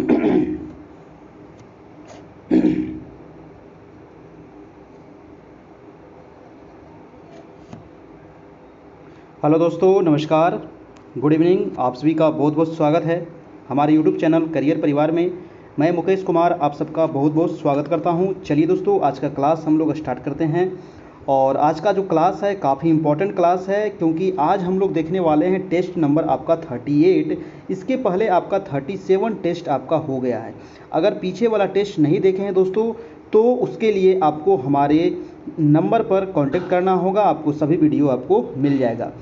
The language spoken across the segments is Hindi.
हेलो दोस्तों, नमस्कार, गुड इवनिंग। आप सभी का बहुत बहुत स्वागत है हमारे यूट्यूब चैनल करियर परिवार में। मैं मुकेश कुमार आप सबका बहुत बहुत स्वागत करता हूं। चलिए दोस्तों, आज का क्लास हम लोग स्टार्ट करते हैं। और आज का जो क्लास है काफ़ी इम्पोर्टेंट क्लास है, क्योंकि आज हम लोग देखने वाले हैं टेस्ट नंबर आपका 38। इसके पहले आपका 37 टेस्ट आपका हो गया है। अगर पीछे वाला टेस्ट नहीं देखे हैं दोस्तों, तो उसके लिए आपको हमारे नंबर पर कांटेक्ट करना होगा, आपको सभी वीडियो आपको मिल जाएगा।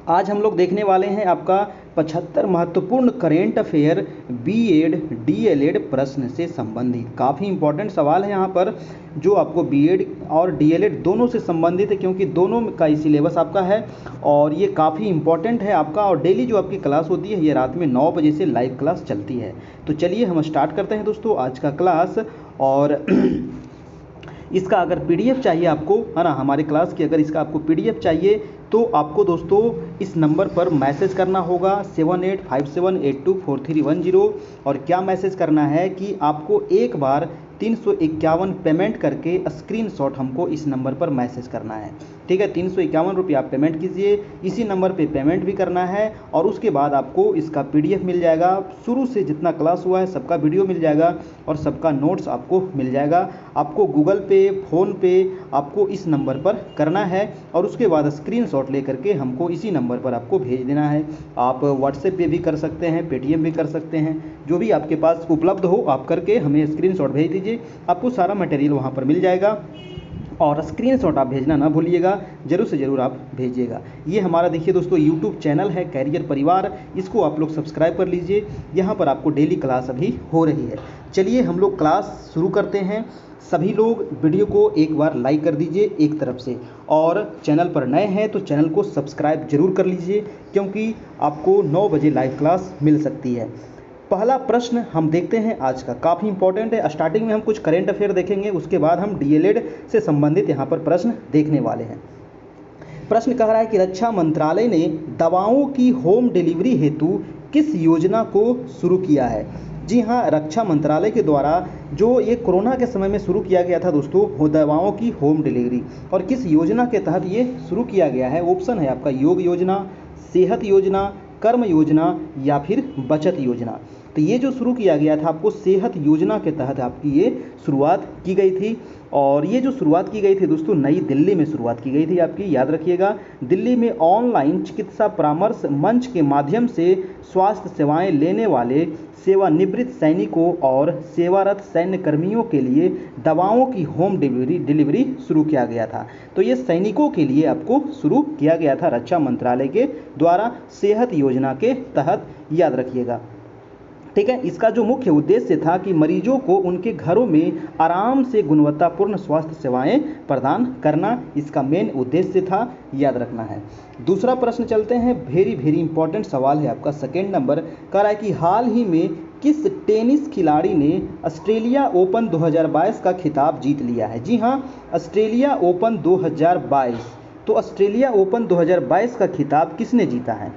आज हम लोग देखने वाले हैं आपका 75 महत्वपूर्ण करेंट अफेयर बीएड डीएलएड प्रश्न से संबंधित। काफ़ी इंपॉर्टेंट सवाल है यहाँ पर, जो आपको बीएड और डीएलएड दोनों से संबंधित है, क्योंकि दोनों का ही सिलेबस आपका है और ये काफ़ी इंपॉर्टेंट है आपका। और डेली जो आपकी क्लास होती है ये रात में 9 बजे से लाइव क्लास चलती है। तो चलिए हम स्टार्ट करते हैं दोस्तों आज का क्लास। और इसका अगर पीडीएफ चाहिए आपको, है ना, हमारे क्लास की अगर इसका आपको पीडीएफ चाहिए तो आपको दोस्तों इस नंबर पर मैसेज करना होगा 7857824310। और क्या मैसेज करना है कि आपको एक बार 351 पेमेंट करके स्क्रीनशॉट हमको इस नंबर पर मैसेज करना है। ठीक है, 351 रुपये आप पेमेंट कीजिए, इसी नंबर पे पेमेंट भी करना है। और उसके बाद आपको इसका पीडीएफ मिल जाएगा, शुरू से जितना क्लास हुआ है सबका वीडियो मिल जाएगा और सबका नोट्स आपको मिल जाएगा। आपको गूगल पे, फ़ोन पे आपको इस नंबर पर करना है और उसके बाद स्क्रीनशॉट लेकर के हमको इसी नंबर पर आपको भेज देना है। आप व्हाट्सएप पे भी कर सकते हैं, पेटीएम भी कर सकते हैं, जो भी आपके पास उपलब्ध हो आप करके हमें स्क्रीनशॉट भेज दीजिए। आपको सारा मटेरियल वहाँ पर मिल जाएगा और स्क्रीनशॉट आप भेजना ना भूलिएगा, जरूर से ज़रूर आप भेजिएगा। ये हमारा देखिए दोस्तों यूट्यूब चैनल है कैरियर परिवार, इसको आप लोग सब्सक्राइब कर लीजिए। यहाँ पर आपको डेली क्लास अभी हो रही है। चलिए हम लोग क्लास शुरू करते हैं। सभी लोग वीडियो को एक बार लाइक कर दीजिए एक तरफ से, और चैनल पर नए हैं तो चैनल को सब्सक्राइब जरूर कर लीजिए, क्योंकि आपको 9 बजे लाइव क्लास मिल सकती है। पहला प्रश्न हम देखते हैं आज का, काफ़ी इंपॉर्टेंट है। स्टार्टिंग में हम कुछ करेंट अफेयर देखेंगे, उसके बाद हम डीएलएड से संबंधित यहाँ पर प्रश्न देखने वाले हैं। प्रश्न कह रहा है कि रक्षा मंत्रालय ने दवाओं की होम डिलीवरी हेतु किस योजना को शुरू किया है। जी हाँ, रक्षा मंत्रालय के द्वारा जो ये कोरोना के समय में शुरू किया गया था दोस्तों, वो दवाओं की होम डिलीवरी, और किस योजना के तहत ये शुरू किया गया है। ऑप्शन है आपका योग योजना, सेहत योजना, कर्म योजना या फिर बचत योजना। तो ये जो शुरू किया गया था आपको सेहत योजना के तहत आपकी ये शुरुआत की गई थी। और ये जो शुरुआत की गई थी दोस्तों नई दिल्ली में शुरुआत की गई थी आपकी, याद रखिएगा। दिल्ली में ऑनलाइन चिकित्सा परामर्श मंच के माध्यम से स्वास्थ्य सेवाएं लेने वाले सेवानिवृत्त सैनिकों और सेवारत सैन्य कर्मियों के लिए दवाओं की होम डिलीवरी शुरू किया गया था। तो ये सैनिकों के लिए आपको शुरू किया गया था रक्षा मंत्रालय के द्वारा सेहत योजना के तहत, याद रखिएगा। ठीक है, इसका जो मुख्य उद्देश्य था कि मरीजों को उनके घरों में आराम से गुणवत्तापूर्ण स्वास्थ्य सेवाएं प्रदान करना, इसका मेन उद्देश्य था, याद रखना है। दूसरा प्रश्न चलते हैं, वेरी इंपॉर्टेंट सवाल है आपका, सेकेंड नंबर। कह रहा है कि हाल ही में किस टेनिस खिलाड़ी ने ऑस्ट्रेलिया ओपन 2022 का खिताब जीत लिया है। जी हाँ, ऑस्ट्रेलिया ओपन 2022। तो ऑस्ट्रेलिया ओपन 2022 का खिताब किसने जीता है।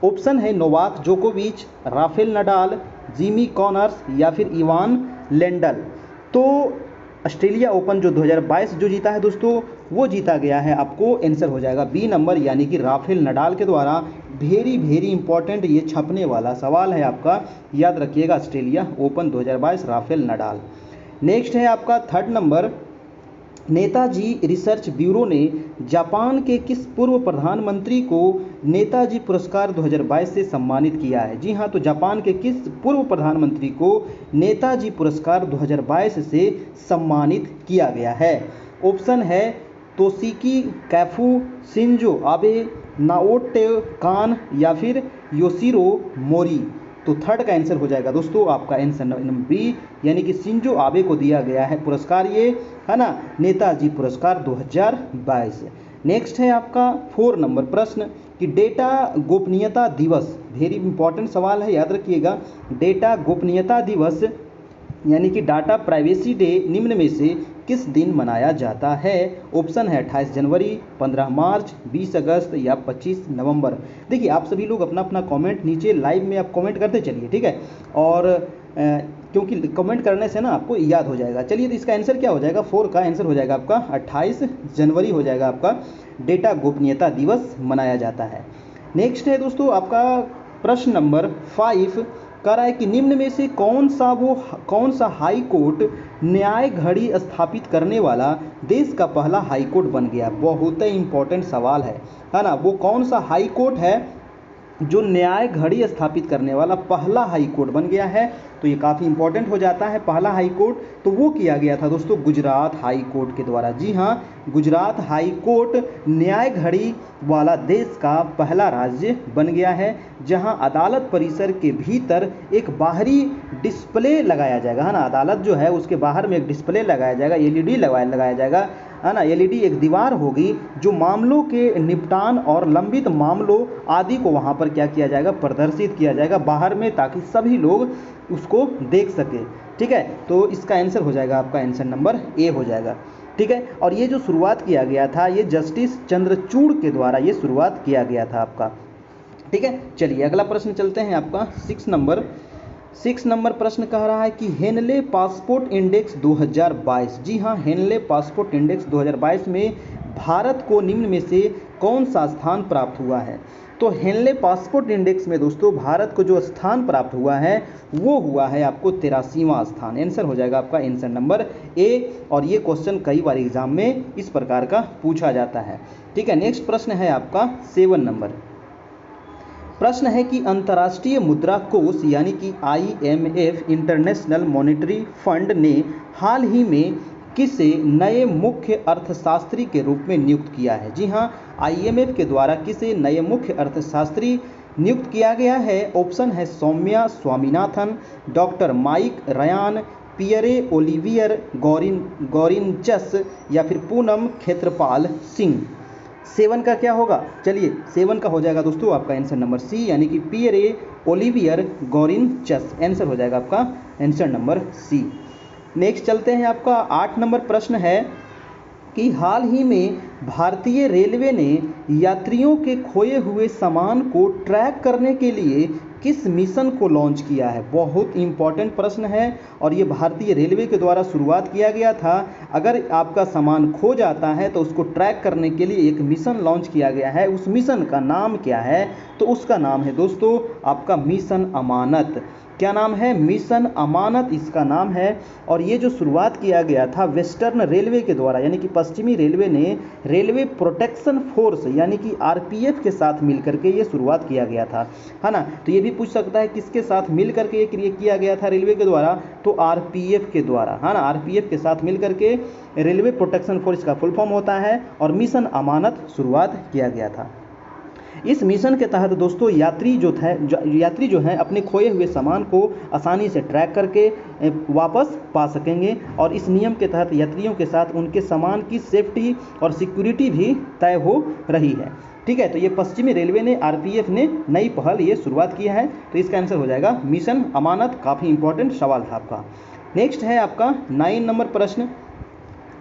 ऑप्शन है नोवाक जोकोविच, राफेल नडाल, जिमी कॉनर्स या फिर इवान लेंडल। तो ऑस्ट्रेलिया ओपन जो 2022 जो जीता है दोस्तों, वो जीता गया है, आपको आंसर हो जाएगा बी नंबर, यानी कि राफेल नडाल के द्वारा। वेरी इंपॉर्टेंट ये छपने वाला सवाल है आपका, याद रखिएगा। Australia open 2022 Rafael Nadal. Next है आपका third number. Netaji research bureau ने जापान के किस पूर्व प्रधानमंत्री को नेताजी पुरस्कार 2022 से सम्मानित किया है। जी हाँ, तो जापान के किस पूर्व प्रधानमंत्री को नेताजी पुरस्कार 2022 से सम्मानित किया गया है। ऑप्शन है तोशिकी कैफू, शिंजो आबे, नाओटे कान या फिर योशिरो मोरी। तो थर्ड का आंसर हो जाएगा दोस्तों आपका आंसर नंबर बी, यानी कि शिंजो आबे को दिया गया है पुरस्कार, ये है ना, नेताजी पुरस्कार 2022। नेक्स्ट है आपका 4 नंबर प्रश्न कि डेटा गोपनीयता दिवस, वेरी इंपॉर्टेंट सवाल है, याद रखिएगा। डेटा गोपनीयता दिवस यानी कि डाटा प्राइवेसी डे निम्न में से किस दिन मनाया जाता है? ऑप्शन है 28 जनवरी, 15 मार्च, 20 अगस्त या 25 नवंबर। देखिए आप सभी लोग अपना अपना कमेंट नीचे लाइव में आप कमेंट करते चलिए, ठीक है, और क्योंकि कमेंट करने से ना आपको याद हो जाएगा। चलिए तो इसका आंसर क्या हो जाएगा? 4 का आंसर हो जाएगा आपका 28 जनवरी हो जाएगा आपका, डेटा गोपनीयता दिवस मनाया जाता है। नेक्स्ट है दोस्तों आपका प्रश्न नंबर 5, कह रहा है कि निम्न में से कौन सा हाई कोर्ट न्याय घड़ी स्थापित करने वाला देश का पहला हाई कोर्ट बन गया? बहुत ही इंपॉर्टेंट सवाल है ना। वो कौन सा हाई कोर्ट है जो न्याय घड़ी स्थापित करने वाला पहला हाई कोर्ट बन गया है? तो ये काफ़ी इंपॉर्टेंट हो जाता है। पहला हाई कोर्ट तो वो किया गया था दोस्तों गुजरात हाई कोर्ट के द्वारा। जी हाँ, गुजरात हाई कोर्ट न्याय घड़ी वाला देश का पहला राज्य बन गया है, जहां अदालत परिसर के भीतर एक बाहरी डिस्प्ले लगाया जाएगा, है ना। अदालत जो है उसके बाहर में एक डिस्प्ले लगाया जाएगा, एलईडी लगाया जाएगा, है ना। एलईडी एक दीवार होगी जो मामलों के निपटान और लंबित मामलों आदि को वहां पर क्या किया जाएगा? प्रदर्शित किया जाएगा बाहर में, ताकि सभी लोग उसको देख सके, ठीक है। तो इसका आंसर हो जाएगा आपका आंसर नंबर ए हो जाएगा, ठीक है। और ये जो शुरुआत किया गया था ये जस्टिस चंद्रचूड़ के द्वारा ये शुरुआत किया गया था आपका, ठीक है। चलिए अगला प्रश्न चलते हैं आपका 6 नंबर प्रश्न कह रहा है कि हेनले पासपोर्ट इंडेक्स 2022, जी हाँ, हेनले पासपोर्ट इंडेक्स 2022 में भारत को निम्न में से कौन सा स्थान प्राप्त हुआ है? तो हेनले पासपोर्ट इंडेक्स में दोस्तों भारत को जो स्थान प्राप्त हुआ है वो हुआ है आपको 83वां स्थान। आंसर हो जाएगा आपका आंसर नंबर ए। और ये क्वेश्चन कई बार एग्जाम में इस प्रकार का पूछा जाता है, ठीक है। नेक्स्ट प्रश्न है आपका 7 नंबर प्रश्न है कि अंतर्राष्ट्रीय मुद्रा कोष यानी कि IMF इंटरनेशनल मॉनेटरी फंड ने हाल ही में किसे नए मुख्य अर्थशास्त्री के रूप में नियुक्त किया है? जी हाँ, IMF के द्वारा किसे नए मुख्य अर्थशास्त्री नियुक्त किया गया है? ऑप्शन है Soumya Swaminathan, doctor Mike Ryan, Pierre Olivier Gourinchas या फिर पूनम खेत्रपाल सिंह। 7 का क्या होगा? चलिए 7 का हो जाएगा दोस्तों आपका आंसर नंबर सी, यानी कि पियरे ओलिवियर गॉरिंचस। आंसर हो जाएगा आपका आंसर नंबर सी। नेक्स्ट चलते हैं आपका 8 नंबर प्रश्न है कि हाल ही में भारतीय रेलवे ने यात्रियों के खोए हुए सामान को ट्रैक करने के लिए किस मिशन को लॉन्च किया है? बहुत इंपॉर्टेंट प्रश्न है और ये भारतीय रेलवे के द्वारा शुरुआत किया गया था। अगर आपका सामान खो जाता है तो उसको ट्रैक करने के लिए एक मिशन लॉन्च किया गया है। उस मिशन का नाम क्या है? तो उसका नाम है दोस्तों आपका मिशन अमानत। क्या नाम है? मिशन अमानत इसका नाम है। और ये जो शुरुआत किया गया था वेस्टर्न रेलवे के द्वारा, यानी कि पश्चिमी रेलवे ने रेलवे प्रोटेक्शन फोर्स यानी कि RPF के साथ मिलकर के ये शुरुआत किया गया था, है ना। तो ये भी पूछ सकता है किसके साथ मिलकर के ये किया गया था रेलवे के द्वारा? तो RPF के द्वारा, है ना। RPF के साथ मिलकर के रेलवे प्रोटेक्शन फोर्स का फुल फॉर्म होता है और मिशन अमानत शुरुआत किया गया था। इस मिशन के तहत दोस्तों यात्री जो हैं अपने खोए हुए सामान को आसानी से ट्रैक करके वापस पा सकेंगे और इस नियम के तहत यात्रियों के साथ उनके सामान की सेफ्टी और सिक्योरिटी भी तय हो रही है, ठीक है। तो ये पश्चिमी रेलवे ने RPF ने नई पहल ये शुरुआत किया है। तो इसका आंसर हो जाएगा मिशन अमानत। काफ़ी इंपॉर्टेंट सवाल था आपका। नेक्स्ट है आपका 9 नंबर प्रश्न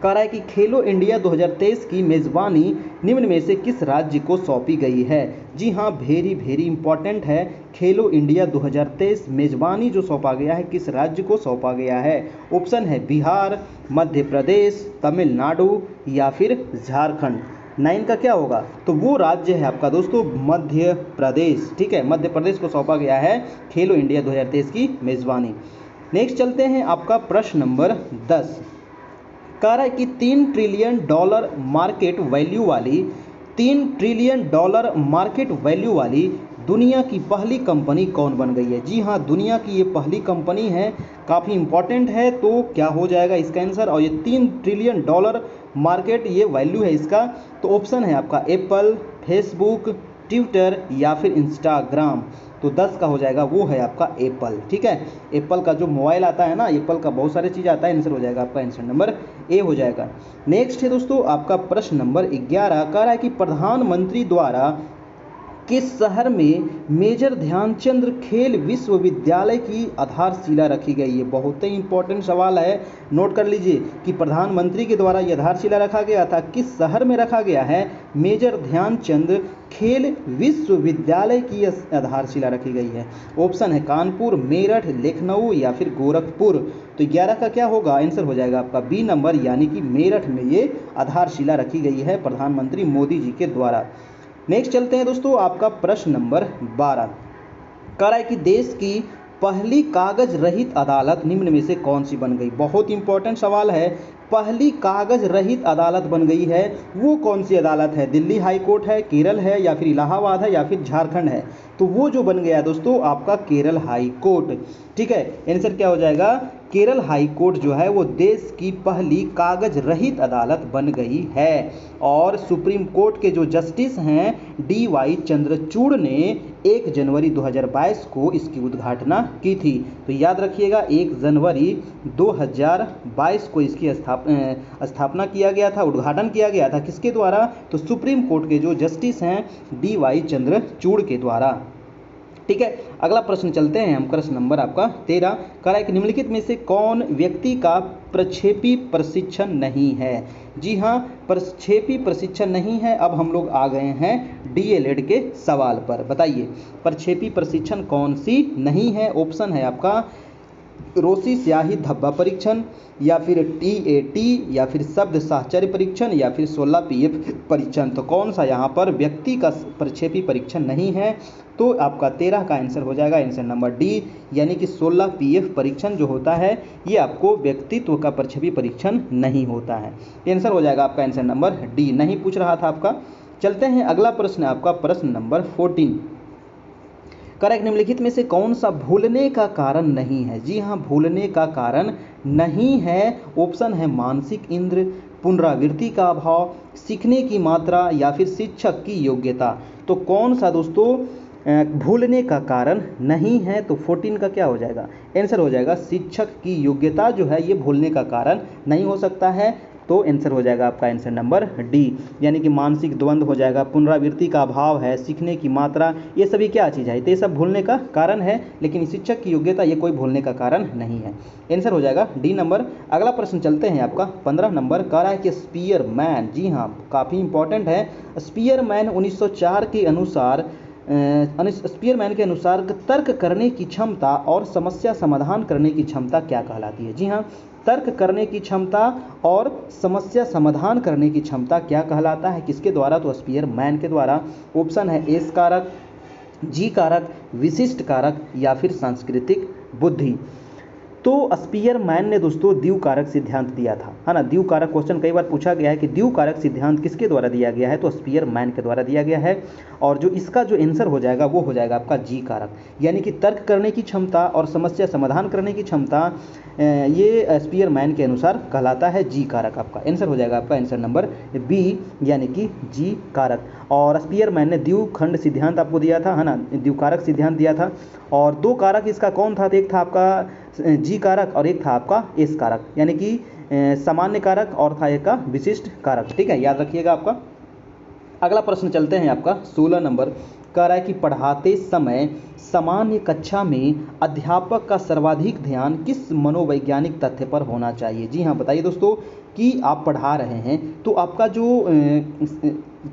कह रहा है कि खेलो इंडिया 2023 की मेज़बानी निम्न में से किस राज्य को सौंपी गई है? जी हाँ, वेरी इंपॉर्टेंट है। खेलो इंडिया 2023 मेज़बानी जो सौंपा गया है किस राज्य को सौंपा गया है? ऑप्शन है बिहार, मध्य प्रदेश, तमिलनाडु या फिर झारखंड। 9 का क्या होगा? तो वो राज्य है आपका दोस्तों मध्य प्रदेश, ठीक है। मध्य प्रदेश को सौंपा गया है खेलो इंडिया 2023 की मेज़बानी। नेक्स्ट चलते हैं आपका प्रश्न नंबर 10 कह रहा है कि $3 ट्रिलियन मार्केट वैल्यू वाली दुनिया की पहली कंपनी कौन बन गई है? जी हाँ, दुनिया की ये पहली कंपनी है। काफ़ी इंपॉर्टेंट है। तो क्या हो जाएगा इसका आंसर? और ये $3 ट्रिलियन मार्केट ये वैल्यू है इसका। तो ऑप्शन है आपका एप्पल, फेसबुक, ट्विटर या फिर इंस्टाग्राम। तो 10 का हो जाएगा वो है आपका एप्पल, ठीक है। एप्पल का जो मोबाइल आता है ना, एप्पल का बहुत सारी चीज़ आता है। आंसर हो जाएगा आपका आंसर नंबर ए हो जाएगा। नेक्स्ट है दोस्तों आपका प्रश्न नंबर 11 कह रहा है कि प्रधानमंत्री द्वारा किस शहर में मेजर ध्यानचंद खेल विश्वविद्यालय की आधारशिला रखी गई है? बहुत ही इंपॉर्टेंट सवाल है, नोट कर लीजिए कि प्रधानमंत्री के द्वारा यह आधारशिला रखा गया था, किस शहर में रखा गया है? मेजर ध्यानचंद खेल विश्वविद्यालय की आधारशिला रखी गई है। ऑप्शन है कानपुर, मेरठ, लखनऊ या फिर गोरखपुर। तो 11 का क्या होगा? आंसर हो जाएगा आपका बी नंबर, यानी कि मेरठ में ये आधारशिला रखी गई है प्रधानमंत्री मोदी जी के द्वारा। नेक्स्ट चलते हैं दोस्तों, आपका प्रश्न नंबर 12 कह रहा है कि देश की पहली कागज रहित अदालत निम्न में से कौन सी बन गई? बहुत इंपॉर्टेंट सवाल है, पहली कागज रहित अदालत बन गई है, वो कौन सी अदालत है? दिल्ली हाई कोर्ट है, केरल है या फिर इलाहाबाद है या फिर झारखंड है? तो वो जो बन गया दोस्तों आपका केरल हाई कोर्ट। ठीक है, आंसर क्या हो जाएगा? केरल हाई कोर्ट जो है वो देश की पहली कागज रहित अदालत बन गई है। और सुप्रीम कोर्ट के जो जस्टिस हैं DY चंद्रचूड़ ने 1 जनवरी 2022 को इसकी उद्घाटना की थी। तो याद रखिएगा 1 जनवरी 2022 को इसकी स्थापना किया गया था, उद्घाटन किया गया था किसके द्वारा? तो सुप्रीम कोर्ट के जो जस्टिस हैं DY चंद्रचूड़ के द्वारा। ठीक है, अगला प्रश्न चलते हैं हम, प्रश्न नंबर आपका 13 कह रहा है कि निम्नलिखित में से कौन व्यक्ति का प्रक्षेपी प्रशिक्षण नहीं है? जी हाँ, प्रक्षेपी प्रशिक्षण नहीं है। अब हम लोग आ गए हैं DLED के सवाल पर। बताइए प्रक्षेपी प्रशिक्षण कौन सी नहीं है? ऑप्शन है आपका रोसी स्याही धब्बा परीक्षण या फिर TAT या फिर शब्द साहचर्य परीक्षण या फिर 16 PF परीक्षण। तो कौन सा यहाँ पर व्यक्ति का प्रक्षेपी परीक्षण नहीं है? तो आपका 13 का आंसर हो जाएगा आंसर नंबर डी, यानी कि 16 PF परीक्षण जो होता है ये आपको व्यक्तित्व का प्रक्षेपी परीक्षण नहीं होता है। आंसर हो जाएगा आपका आंसर नंबर डी, नहीं पूछ रहा था आपका। चलते हैं अगला प्रश्न, आपका प्रश्न नंबर 14 करेक्ट, निम्नलिखित में से कौन सा भूलने का कारण नहीं है? जी हाँ, भूलने का कारण नहीं है। ऑप्शन है मानसिक इंद्र, पुनरावृत्ति का अभाव, सीखने की मात्रा या फिर शिक्षक की योग्यता। तो कौन सा दोस्तों भूलने का कारण नहीं है? तो 14 का क्या हो जाएगा? आंसर हो जाएगा शिक्षक की योग्यता जो है ये भूलने का कारण नहीं हो सकता है। तो आंसर हो जाएगा आपका आंसर नंबर डी, यानी कि मानसिक द्वंद्व हो जाएगा, पुनरावृत्ति का अभाव है, सीखने की मात्रा, ये सभी क्या चीज़ है? तो ये सब भूलने का कारण है, लेकिन शिक्षक की योग्यता ये कोई भूलने का कारण नहीं है। आंसर हो जाएगा डी नंबर। अगला प्रश्न चलते हैं आपका 15 नंबर, कह रहा है कि स्पीयरमैन, जी हाँ काफ़ी इंपॉर्टेंट है, स्पीयरमैन 1904 के अनुसार स्पीयरमैन के अनुसार तर्क करने की क्षमता और समस्या समाधान करने की क्षमता क्या कहलाती है? जी हाँ, तर्क करने की क्षमता और समस्या समाधान करने की क्षमता क्या कहलाता है? किसके द्वारा? तो स्पीयरमैन के द्वारा। ऑप्शन है एस कारक, जी कारक, विशिष्ट कारक या फिर सांस्कृतिक बुद्धि। तो स्पीयरमैन ने दोस्तों द्विव कारक सिद्धांत दिया था, है ना। द्विव कारक क्वेश्चन कई बार पूछा गया है कि द्विव कारक सिद्धांत किसके द्वारा दिया गया है? तो स्पीयरमैन के द्वारा दिया गया है। और जो इसका जो आंसर हो जाएगा वो हो जाएगा आपका जी कारक, यानी कि तर्क करने की क्षमता और समस्या समाधान करने की क्षमता ये स्पीयरमैन के अनुसार कहलाता है जी कारक। आपका आंसर हो जाएगा आपका आंसर नंबर बी, यानी कि जी कारक। और स्पीयरमैन ने द्विखंड सिद्धांत आपको दिया था, है ना, द्विकारक सिद्धांत दिया था। और 2 कारक इसका कौन था? तो एक था आपका जी कारक और एक था आपका एस कारक, यानी कि सामान्य कारक और था एक का विशिष्ट कारक। ठीक है, याद रखिएगा आपका। अगला प्रश्न चलते हैं आपका 16 नंबर, कह रहा है कि पढ़ाते समय सामान्य कक्षा में अध्यापक का सर्वाधिक ध्यान किस मनोवैज्ञानिक तथ्य पर होना चाहिए? जी हाँ, बताइए दोस्तों कि आप पढ़ा रहे हैं तो आपका जो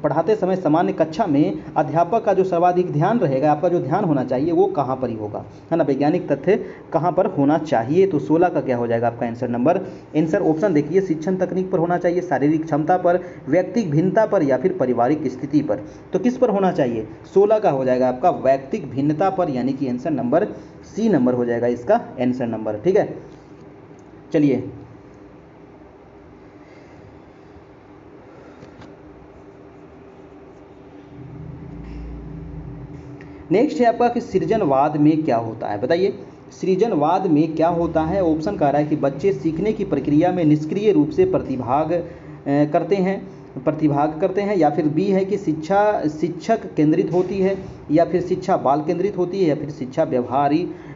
पढ़ाते समय सामान्य कक्षा में अध्यापक का जो सर्वाधिक ध्यान रहेगा, आपका जो ध्यान होना चाहिए वो कहाँ पर ही होगा, है ना, वैज्ञानिक तथ्य कहाँ पर होना चाहिए? तो 16 का क्या हो जाएगा आपका आंसर नंबर? आंसर ऑप्शन देखिए, शिक्षण तकनीक पर होना चाहिए, शारीरिक क्षमता पर, व्यक्तिक भिन्नता पर या फिर पारिवारिक स्थिति पर। तो किस पर होना चाहिए? 16 का हो जाएगा आपका व्यक्तिक भिन्नता पर, यानी कि आंसर नंबर सी नंबर हो जाएगा इसका आंसर नंबर। ठीक है, चलिए नेक्स्ट है आपका कि सृजनवाद में क्या होता है? बताइए सृजनवाद में क्या होता है? ऑप्शन कह रहा है कि बच्चे सीखने की प्रक्रिया में निष्क्रिय रूप से प्रतिभाग करते हैं, प्रतिभाग करते हैं, या फिर बी है कि शिक्षा शिक्षक केंद्रित होती है, या फिर शिक्षा बाल केंद्रित होती है, या फिर शिक्षा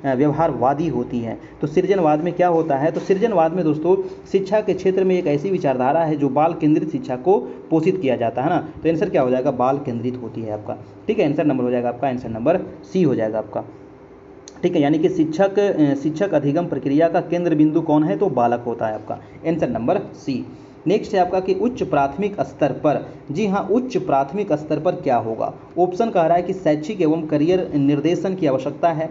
व्यवहारवादी होती है। तो सृजनवाद में क्या होता है, तो सृजनवाद में दोस्तों शिक्षा के क्षेत्र में एक ऐसी विचारधारा है जो बाल केंद्रित शिक्षा को पोषित किया जाता है ना। तो आंसर क्या हो जाएगा, बाल केंद्रित होती है आपका। ठीक है, आंसर नंबर हो जाएगा आपका, आंसर नंबर सी हो जाएगा आपका। ठीक है, यानी कि शिक्षक अधिगम प्रक्रिया का केंद्र बिंदु कौन है, तो बालक होता है आपका, आंसर नंबर सी। नेक्स्ट है आपका कि उच्च प्राथमिक स्तर पर, जी हाँ, उच्च प्राथमिक स्तर पर क्या होगा। ऑप्शन कह रहा है कि शैक्षिक एवं करियर निर्देशन की आवश्यकता है,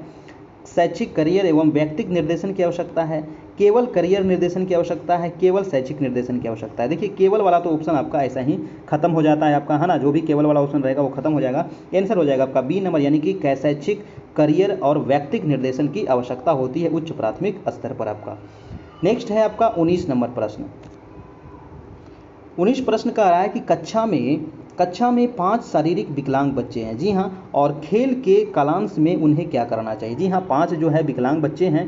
शैक्षिक करियर एवं व्यक्तिक निर्देशन की आवश्यकता है, केवल करियर निर्देशन की आवश्यकता है, केवल शैक्षिक निर्देशन की आवश्यकता है। देखिए केवल वाला तो ऑप्शन आपका ऐसा ही खत्म हो जाता है आपका, है ना, जो भी केवल वाला ऑप्शन रहेगा वो खत्म हो जाएगा। आंसर हो जाएगा आपका बी नंबर, यानी कि शैक्षिक करियर और व्यक्तिक निर्देशन की आवश्यकता होती है उच्च प्राथमिक स्तर पर आपका। नेक्स्ट है आपका 19 नंबर प्रश्न। 19 प्रश्न कह रहा है कि कक्षा में 5 शारीरिक विकलांग बच्चे हैं, जी हाँ, और खेल के कालांश में उन्हें क्या करना चाहिए। जी हाँ, 5 जो है विकलांग बच्चे हैं,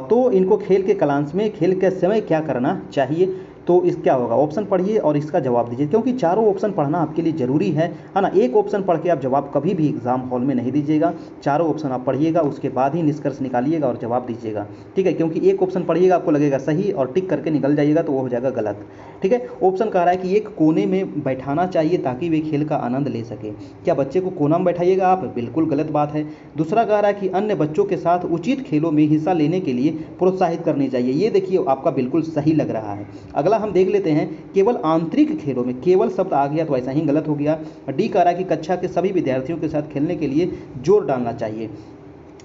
तो इनको खेल के कालांश में खेल के समय क्या करना चाहिए। तो इस क्या होगा, ऑप्शन पढ़िए और इसका जवाब दीजिए, क्योंकि चारों ऑप्शन पढ़ना आपके लिए ज़रूरी है ना। एक ऑप्शन पढ़ के आप जवाब कभी भी एग्जाम हॉल में नहीं दीजिएगा, चारों ऑप्शन आप पढ़िएगा, उसके बाद ही निष्कर्ष निकालिएगा और जवाब दीजिएगा। ठीक है, क्योंकि एक ऑप्शन पढ़िएगा आपको लगेगा सही और टिक करके निकल जाइएगा तो वो हो जाएगा गलत। ठीक है, ऑप्शन कह रहा है कि एक कोने में बैठाना चाहिए ताकि वे खेल का आनंद ले सके। क्या बच्चे को कोना में बैठाइएगा आप, बिल्कुल गलत बात है। दूसरा कह रहा है कि अन्य बच्चों के साथ उचित खेलों में हिस्सा लेने के लिए प्रोत्साहित करनी चाहिए। ये देखिए आपका बिल्कुल सही लग रहा है। अगला हम देख लेते हैं, केवल आंतरिक खेलों में, केवल शब्द आ गया तो ऐसा ही गलत हो गया। डी कह रहा है कि कक्षा के सभी विद्यार्थियों के साथ खेलने के लिए जोर डालना चाहिए।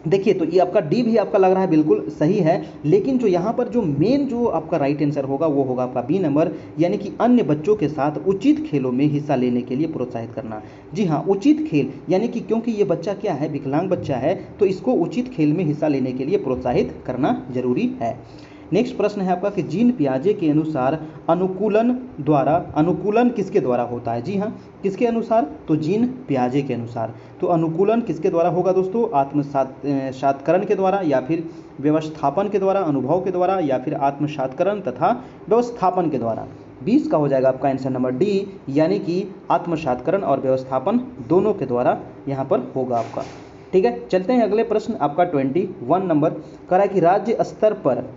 देखिए तो ये आपका डी भी आपका लग रहा है बिल्कुल सही है, लेकिन जो यहाँ पर जो मेन जो आपका राइट आंसर होगा वो होगा आपका बी नंबर, यानी कि अन्य बच्चों के साथ उचित खेलों में हिस्सा लेने के लिए प्रोत्साहित करना। जी हाँ, उचित खेल, यानी कि क्योंकि ये बच्चा क्या है, विकलांग बच्चा है, तो इसको उचित खेल में हिस्सा लेने के लिए प्रोत्साहित करना जरूरी है। नेक्स्ट प्रश्न है आपका कि जीन पियाजे के अनुसार अनुकूलन किसके द्वारा होता है। जी हाँ, किसके अनुसार, तो जीन पियाजे के अनुसार। तो अनुकूलन किसके द्वारा होगा दोस्तों, आत्मसात्करण के द्वारा, या फिर व्यवस्थापन के द्वारा, अनुभव के द्वारा, या फिर आत्मसात्करण तथा व्यवस्थापन के द्वारा। 20 का हो जाएगा आपका आंसर नंबर डी, यानी कि आत्मसात्करण और व्यवस्थापन दोनों के द्वारा यहाँ पर होगा आपका। ठीक है, चलते हैं अगले प्रश्न आपका 21 नंबर कह रहा है कि राज्य स्तर पर,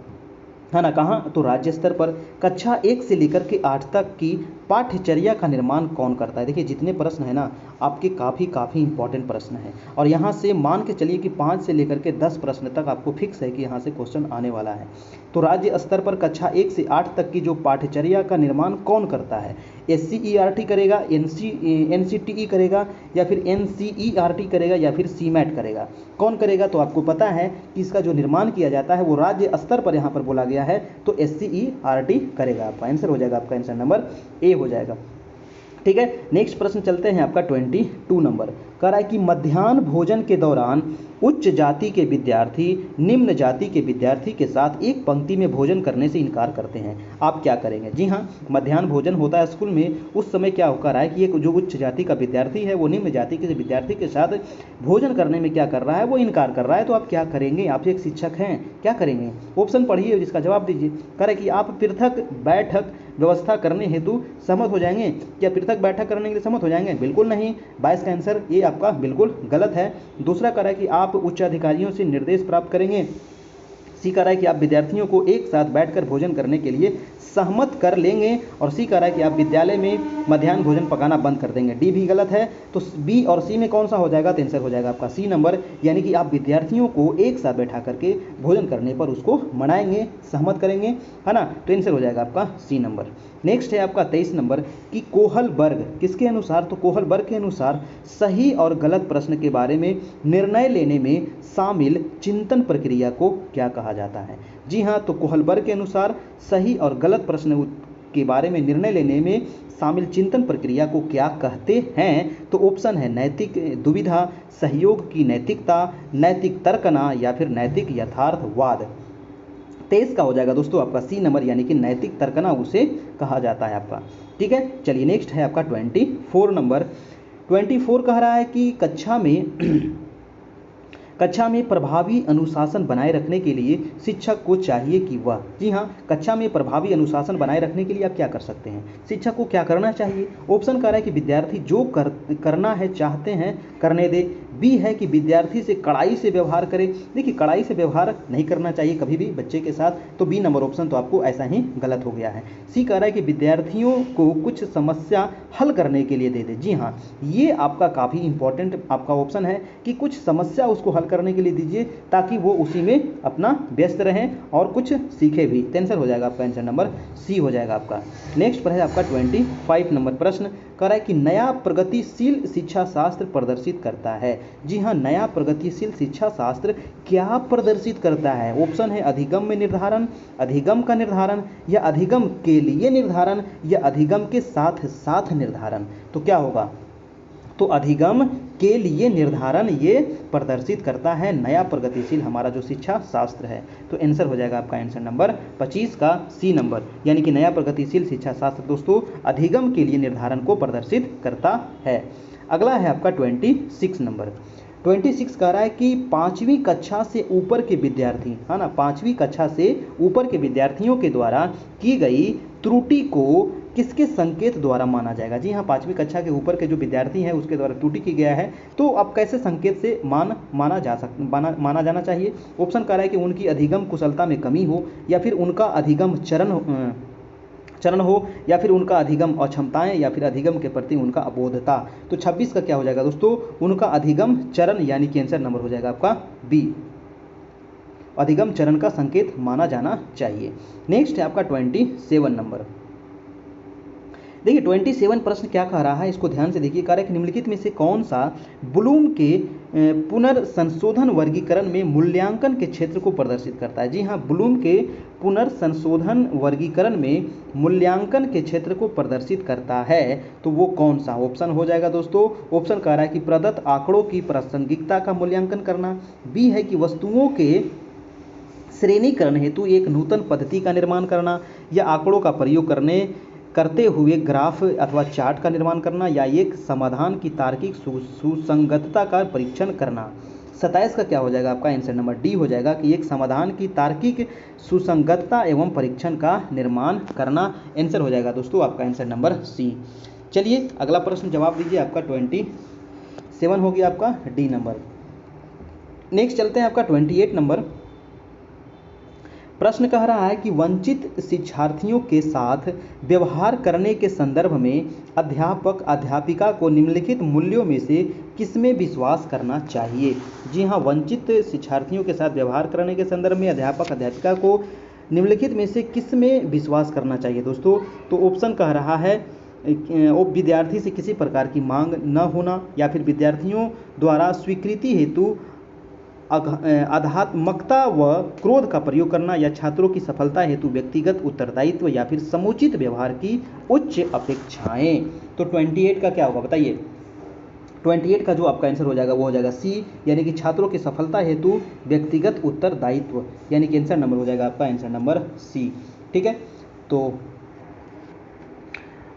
है ना, कहाँ, तो राज्य स्तर पर कक्षा 1 से लेकर के 8 तक की पाठ्यचर्या का निर्माण कौन करता है। देखिए जितने प्रश्न है ना आपके काफ़ी इंपॉर्टेंट प्रश्न है, और यहाँ से मान के चलिए कि 5 से लेकर के 10 प्रश्न तक आपको फिक्स है कि यहाँ से क्वेश्चन आने वाला है। तो राज्य स्तर पर कक्षा 1 से 8 तक की जो पाठ्यचर्या का निर्माण कौन करता है, SCERT करेगा, NCTE करेगा, या फिर NCERT करेगा, या फिर CMAT करेगा, कौन करेगा। तो आपको पता है कि इसका जो निर्माण किया जाता है वो राज्य स्तर पर यहाँ पर बोला गया है, तो SCERT करेगा। आपका आंसर हो जाएगा, आपका आंसर नंबर ए हो जाएगा। ठीक है, नेक्स्ट प्रश्न चलते हैं आपका 22 नंबर कह रहा है कि मध्याह्न भोजन के दौरान उच्च जाति के विद्यार्थी निम्न जाति के विद्यार्थी के साथ एक पंक्ति में भोजन करने से इनकार करते हैं, आप क्या करेंगे। जी हाँ, मध्याह्न भोजन होता है स्कूल में, उस समय क्या हो रहा है कि एक जो उच्च जाति का विद्यार्थी है वो निम्न जाति के विद्यार्थी के साथ भोजन करने में क्या कर रहा है, वो इनकार कर रहा है। तो आप क्या करेंगे, आप एक शिक्षक हैं, क्या करेंगे। ऑप्शन पढ़िए, जिसका जवाब दीजिए। कह रहे कि आप पृथक बैठक व्यवस्था करने हेतु सहमत हो जाएंगे। क्या पृथक बैठक करने के लिए सहमत हो जाएंगे, बिल्कुल नहीं। 22 का आंसर ये आपका बिल्कुल गलत है। दूसरा कह रहा है कि आप उच्च अधिकारियों से निर्देश प्राप्त करेंगे। सी कह रहा है कि आप विद्यार्थियों को एक साथ बैठकर भोजन करने के लिए सहमत कर लेंगे, और सी कह रहा है कि आप विद्यालय में मध्याह्न भोजन पकाना बंद कर देंगे। डी भी गलत है। तो बी और सी में कौन सा हो जाएगा, तो आंसर हो जाएगा आपका सी नंबर, यानी कि आप विद्यार्थियों को एक साथ बैठा करके भोजन करने पर उसको मनाएंगे, सहमत करेंगे, है ना। तो आंसर हो जाएगा आपका सी नंबर। नेक्स्ट है आपका 23 नंबर कि कोहल वर्ग किसके अनुसार, तो कोहल वर्ग के अनुसार सही और गलत प्रश्न के बारे में निर्णय लेने में शामिल चिंतन प्रक्रिया को क्या कहा जाता है। जी हाँ, तो कोहल वर्ग के अनुसार सही और गलत प्रश्न के बारे में निर्णय लेने में शामिल चिंतन प्रक्रिया को क्या कहते हैं। तो ऑप्शन है नैतिक दुविधा, सहयोग की नैतिकता, नैतिक तर्कना, या फिर नैतिक यथार्थवाद। 23 का हो जाएगा दोस्तों आपका सी नंबर, यानी कि नैतिक तर्कना उसे कहा जाता है आपका। ठीक है, चलिए नेक्स्ट है आपका 24 नंबर। 24 कह रहा है कि कक्षा में प्रभावी अनुशासन बनाए रखने के लिए शिक्षक को चाहिए कि वह, जी हाँ, कक्षा में प्रभावी अनुशासन बनाए रखने के लिए आप क्या कर सकते हैं, शिक्षक को क्या करना चाहिए। ऑप्शन कह रहा है कि विद्यार्थी जो करना है चाहते हैं करने दे। बी है कि विद्यार्थी से कड़ाई से व्यवहार करे। देखिए, कड़ाई से व्यवहार नहीं करना चाहिए कभी भी बच्चे के साथ, तो बी नंबर ऑप्शन तो आपको ऐसा ही गलत हो गया है। सी कह रहा है कि विद्यार्थियों को कुछ समस्या हल करने के लिए दे दे। जी हाँ, ये आपका काफ़ी इंपॉर्टेंट आपका ऑप्शन है कि कुछ समस्या उसको हल करने के लिए दीजिए ताकि वो उसी में अपना व्यस्त रहें और कुछ सीखे भी। तो आंसर हो जाएगा आपका, आंसर नंबर सी हो जाएगा आपका। नेक्स्ट पर है आपका 25 नंबर प्रश्न, कह रहा है कि नया प्रगतिशील शिक्षा शास्त्र प्रदर्शित करता है। जी हाँ, नया प्रगतिशील शिक्षा शास्त्र क्या प्रदर्शित करता है। ऑप्शन है अधिगम में निर्धारण, अधिगम का निर्धारण, या अधिगम के लिए निर्धारण, या अधिगम के साथ साथ निर्धारण। तो क्या होगा, तो अधिगम के लिए निर्धारण ये प्रदर्शित करता है नया प्रगतिशील हमारा जो शिक्षा शास्त्र है। तो आंसर हो जाएगा आपका आंसर नंबर 25 का सी नंबर, यानी कि नया प्रगतिशील शिक्षा शास्त्र दोस्तों अधिगम के लिए निर्धारण को प्रदर्शित करता है। अगला है आपका 26 नंबर। 26 कह रहा है कि 5वीं कक्षा से ऊपर के विद्यार्थी, है ना, 5वीं कक्षा से ऊपर के विद्यार्थियों के द्वारा की गई त्रुटि को किसके संकेत द्वारा माना जाएगा। जी हाँ, 5वीं कक्षा के ऊपर के जो विद्यार्थी हैं उसके द्वारा त्रुटि की गया है, तो अब कैसे संकेत से माना जाना चाहिए। ऑप्शन कह रहा है कि उनकी अधिगम कुशलता में कमी हो, या फिर उनका अधिगम चरण हो, या फिर उनका अधिगम अक्षमताएं, या फिर अधिगम के प्रति उनका अबोधता। तो 26 का क्या हो जाएगा दोस्तों, उनका अधिगम चरण, यानी कि आंसर नंबर हो जाएगा आपका बी, अधिगम चरण का संकेत माना जाना चाहिए। नेक्स्ट है आपका 27 नंबर। देखिए 27 प्रश्न क्या कह रहा है, इसको ध्यान से देखिए। कह रहा है कि निम्नलिखित में से कौन सा ब्लूम के पुनर्संशोधन वर्गीकरण में मूल्यांकन के क्षेत्र को प्रदर्शित करता है। जी हाँ, ब्लूम के पुनर्संशोधन वर्गीकरण में मूल्यांकन के क्षेत्र को प्रदर्शित करता है, तो वो कौन सा ऑप्शन हो जाएगा दोस्तों। ऑप्शन कह रहा है कि प्रदत्त आंकड़ों की प्रासंगिकता का मूल्यांकन करना। बी है कि वस्तुओं के श्रेणीकरण हेतु एक नूतन पद्धति का निर्माण करना, या आंकड़ों का प्रयोग करते हुए ग्राफ अथवा चार्ट का निर्माण करना, या एक समाधान की तार्किक सुसंगतता का परीक्षण करना। 27 का क्या हो जाएगा आपका, आंसर नंबर डी हो जाएगा कि एक समाधान की तार्किक सुसंगतता एवं परीक्षण का निर्माण करना। आंसर हो जाएगा दोस्तों आपका आंसर नंबर सी। चलिए अगला प्रश्न जवाब दीजिए, आपका 27 हो गया आपका डी नंबर। नेक्स्ट चलते हैं आपका 28 नंबर। प्रश्न कह रहा है कि वंचित शिक्षार्थियों के साथ व्यवहार करने के संदर्भ में अध्यापक अध्यापिका को निम्नलिखित मूल्यों में से किसमें विश्वास करना चाहिए। जी हाँ, वंचित शिक्षार्थियों के साथ व्यवहार करने के संदर्भ में अध्यापक अध्यापिका को निम्नलिखित में से किसमें विश्वास करना चाहिए दोस्तों। तो ऑप्शन कह रहा है विद्यार्थी से किसी प्रकार की मांग न होना, या फिर विद्यार्थियों द्वारा स्वीकृति हेतु आध्यात्मकता व क्रोध का प्रयोग करना, या छात्रों की सफलता हेतु व्यक्तिगत उत्तरदायित्व, या फिर समुचित व्यवहार की उच्च अपेक्षाएं। तो 28 का क्या होगा बताइए। 28 का जो आपका आंसर हो जाएगा वो हो जाएगा सी, यानी कि छात्रों की सफलता हेतु व्यक्तिगत उत्तरदायित्व, यानी कि आंसर नंबर हो जाएगा आपका आंसर नंबर सी। ठीक है, तो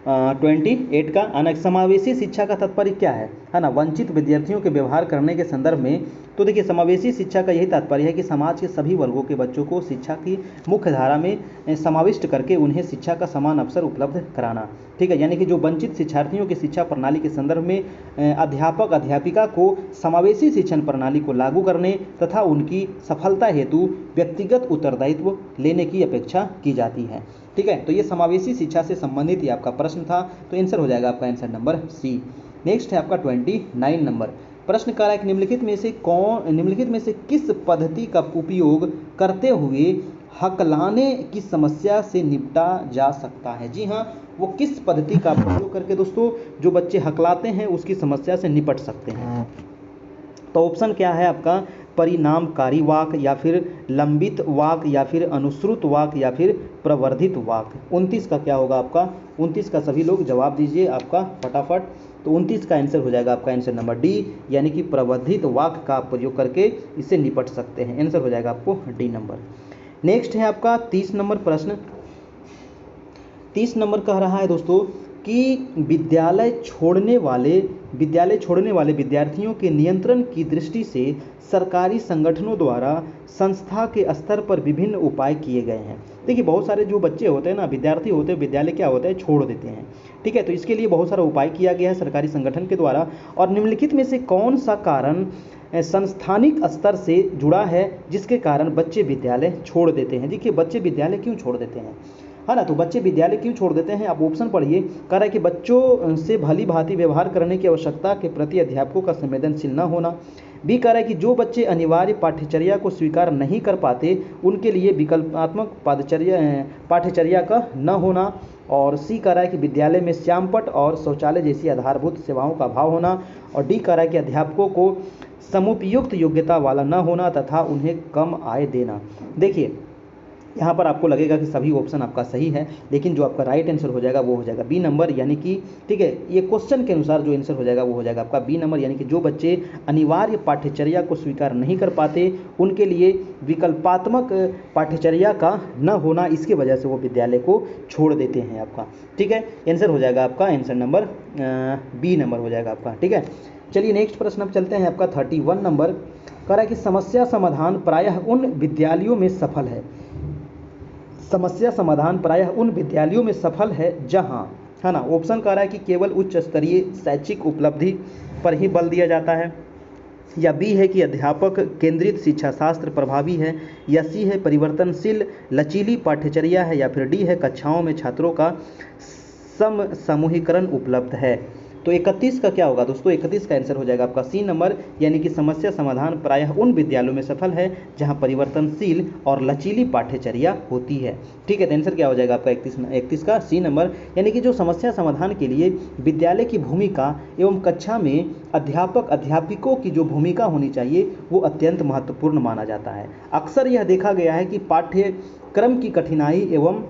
28 का आना समावेशी शिक्षा का तात्पर्य क्या है ना, वंचित विद्यार्थियों के व्यवहार करने के संदर्भ में। तो देखिए, समावेशी शिक्षा का यही तात्पर्य है कि समाज के सभी वर्गों के बच्चों को शिक्षा की मुख्य धारा में समाविष्ट करके उन्हें शिक्षा का समान अवसर उपलब्ध कराना। ठीक है, यानी कि जो वंचित शिक्षार्थियों की शिक्षा प्रणाली के संदर्भ में अध्यापक अध्यापिका को समावेशी शिक्षण प्रणाली को लागू करने तथा उनकी सफलता हेतु व्यक्तिगत उत्तरदायित्व लेने की अपेक्षा की जाती है। ठीक है, तो ये समावेशी शिक्षा से संबंधित ही आपका प्रश्न था, तो आंसर हो जाएगा आपका आंसर नंबर सी। नेक्स्ट है आपका 29 नंबर। प्रश्न कह रहा है कि निम्नलिखित में से किस पद्धति का उपयोग करते हुए हकलाने की समस्या से निपटा जा सकता है। जी हाँ, वो किस पद्धति का प्रयोग करके दोस्तों जो बच्चे हकलाते हैं उसकी समस्या से निपट सकते हैं। तो ऑप्शन क्या है आपका, परिणामकारी वाक, या फिर लंबित वाक, या फिर अनुश्रुत वाक, या फिर प्रवर्धित वाक। 29 का क्या होगा आपका, 29 का सभी लोग जवाब दीजिए आपका फटाफट। तो 29 का आंसर हो जाएगा आपका आंसर नंबर डी, यानी कि प्रवर्धित वाक का प्रयोग करके इससे निपट सकते हैं। आंसर हो जाएगा आपको डी नंबर। नेक्स्ट है आपका 30 नंबर प्रश्न। 30 नंबर कह रहा है दोस्तों कि विद्यालय छोड़ने वाले विद्यालय छोड़ने वाले विद्यार्थियों के नियंत्रण की दृष्टि से सरकारी संगठनों द्वारा संस्था के स्तर पर विभिन्न उपाय किए गए हैं। देखिए बहुत सारे जो बच्चे होते हैं ना, विद्यार्थी होते हैं, विद्यालय क्या होता है छोड़ देते हैं, ठीक है। तो इसके लिए बहुत सारा उपाय किया गया है सरकारी संगठन के द्वारा। और निम्नलिखित में से कौन सा कारण संस्थानिक स्तर से जुड़ा है जिसके कारण बच्चे विद्यालय छोड़ देते हैं। देखिए बच्चे विद्यालय क्यों छोड़ देते हैं, है ना। तो बच्चे विद्यालय क्यों छोड़ देते हैं, आप ऑप्शन पढ़िए। कह रहा है कि बच्चों से भली भांति व्यवहार करने की आवश्यकता के प्रति अध्यापकों का संवेदनशील न होना। बी कह रहा है कि जो बच्चे अनिवार्य पाठ्यचर्या को स्वीकार नहीं कर पाते उनके लिए विकल्पात्मक पाठ्यचर्या का न होना। और सी कह रहा है कि विद्यालय में श्यामपट्ट और शौचालय जैसी आधारभूत सेवाओं का अभाव होना। और डी कह रहा है कि अध्यापकों को समुपयुक्त योग्यता वाला न होना तथा उन्हें कम आय देना। देखिए यहाँ पर आपको लगेगा कि सभी ऑप्शन आपका सही है, लेकिन जो आपका राइट आंसर हो जाएगा वो हो जाएगा बी नंबर, यानी कि ठीक है, ये क्वेश्चन के अनुसार जो आंसर हो जाएगा वो हो जाएगा आपका बी नंबर, यानी कि जो बच्चे अनिवार्य पाठ्यचर्या को स्वीकार नहीं कर पाते उनके लिए विकल्पात्मक पाठ्यचर्या का न होना, इसकी वजह से वो विद्यालय को छोड़ देते हैं आपका, ठीक है। आंसर हो जाएगा आपका आंसर नंबर बी नंबर हो जाएगा आपका, ठीक है। चलिए नेक्स्ट प्रश्न अब चलते हैं आपका 31 नंबर। कह रहा है कि समस्या समाधान प्रायः उन विद्यालयों में सफल है, समस्या समाधान प्रायः उन विद्यालयों में सफल है जहां, है ना। ऑप्शन कह रहा है कि केवल उच्च स्तरीय शैक्षिक उपलब्धि पर ही बल दिया जाता है, या बी है कि अध्यापक केंद्रित शिक्षा शास्त्र प्रभावी है, या सी है परिवर्तनशील लचीली पाठ्यचर्या है, या फिर डी है कक्षाओं में छात्रों का समूहीकरण उपलब्ध है। तो 31 का क्या होगा दोस्तों, 31 का आंसर हो जाएगा आपका सी नंबर, यानी कि समस्या समाधान प्रायः उन विद्यालयों में सफल है जहां परिवर्तनशील और लचीली पाठ्यचर्या होती है, ठीक है। तो आंसर क्या हो जाएगा आपका 31 का सी नंबर, यानी कि जो समस्या समाधान के लिए विद्यालय की भूमिका एवं कक्षा में अध्यापक अध्यापिकों की जो भूमिका होनी चाहिए वो अत्यंत महत्वपूर्ण माना जाता है। अक्सर यह देखा गया है कि पाठ्यक्रम की कठिनाई एवं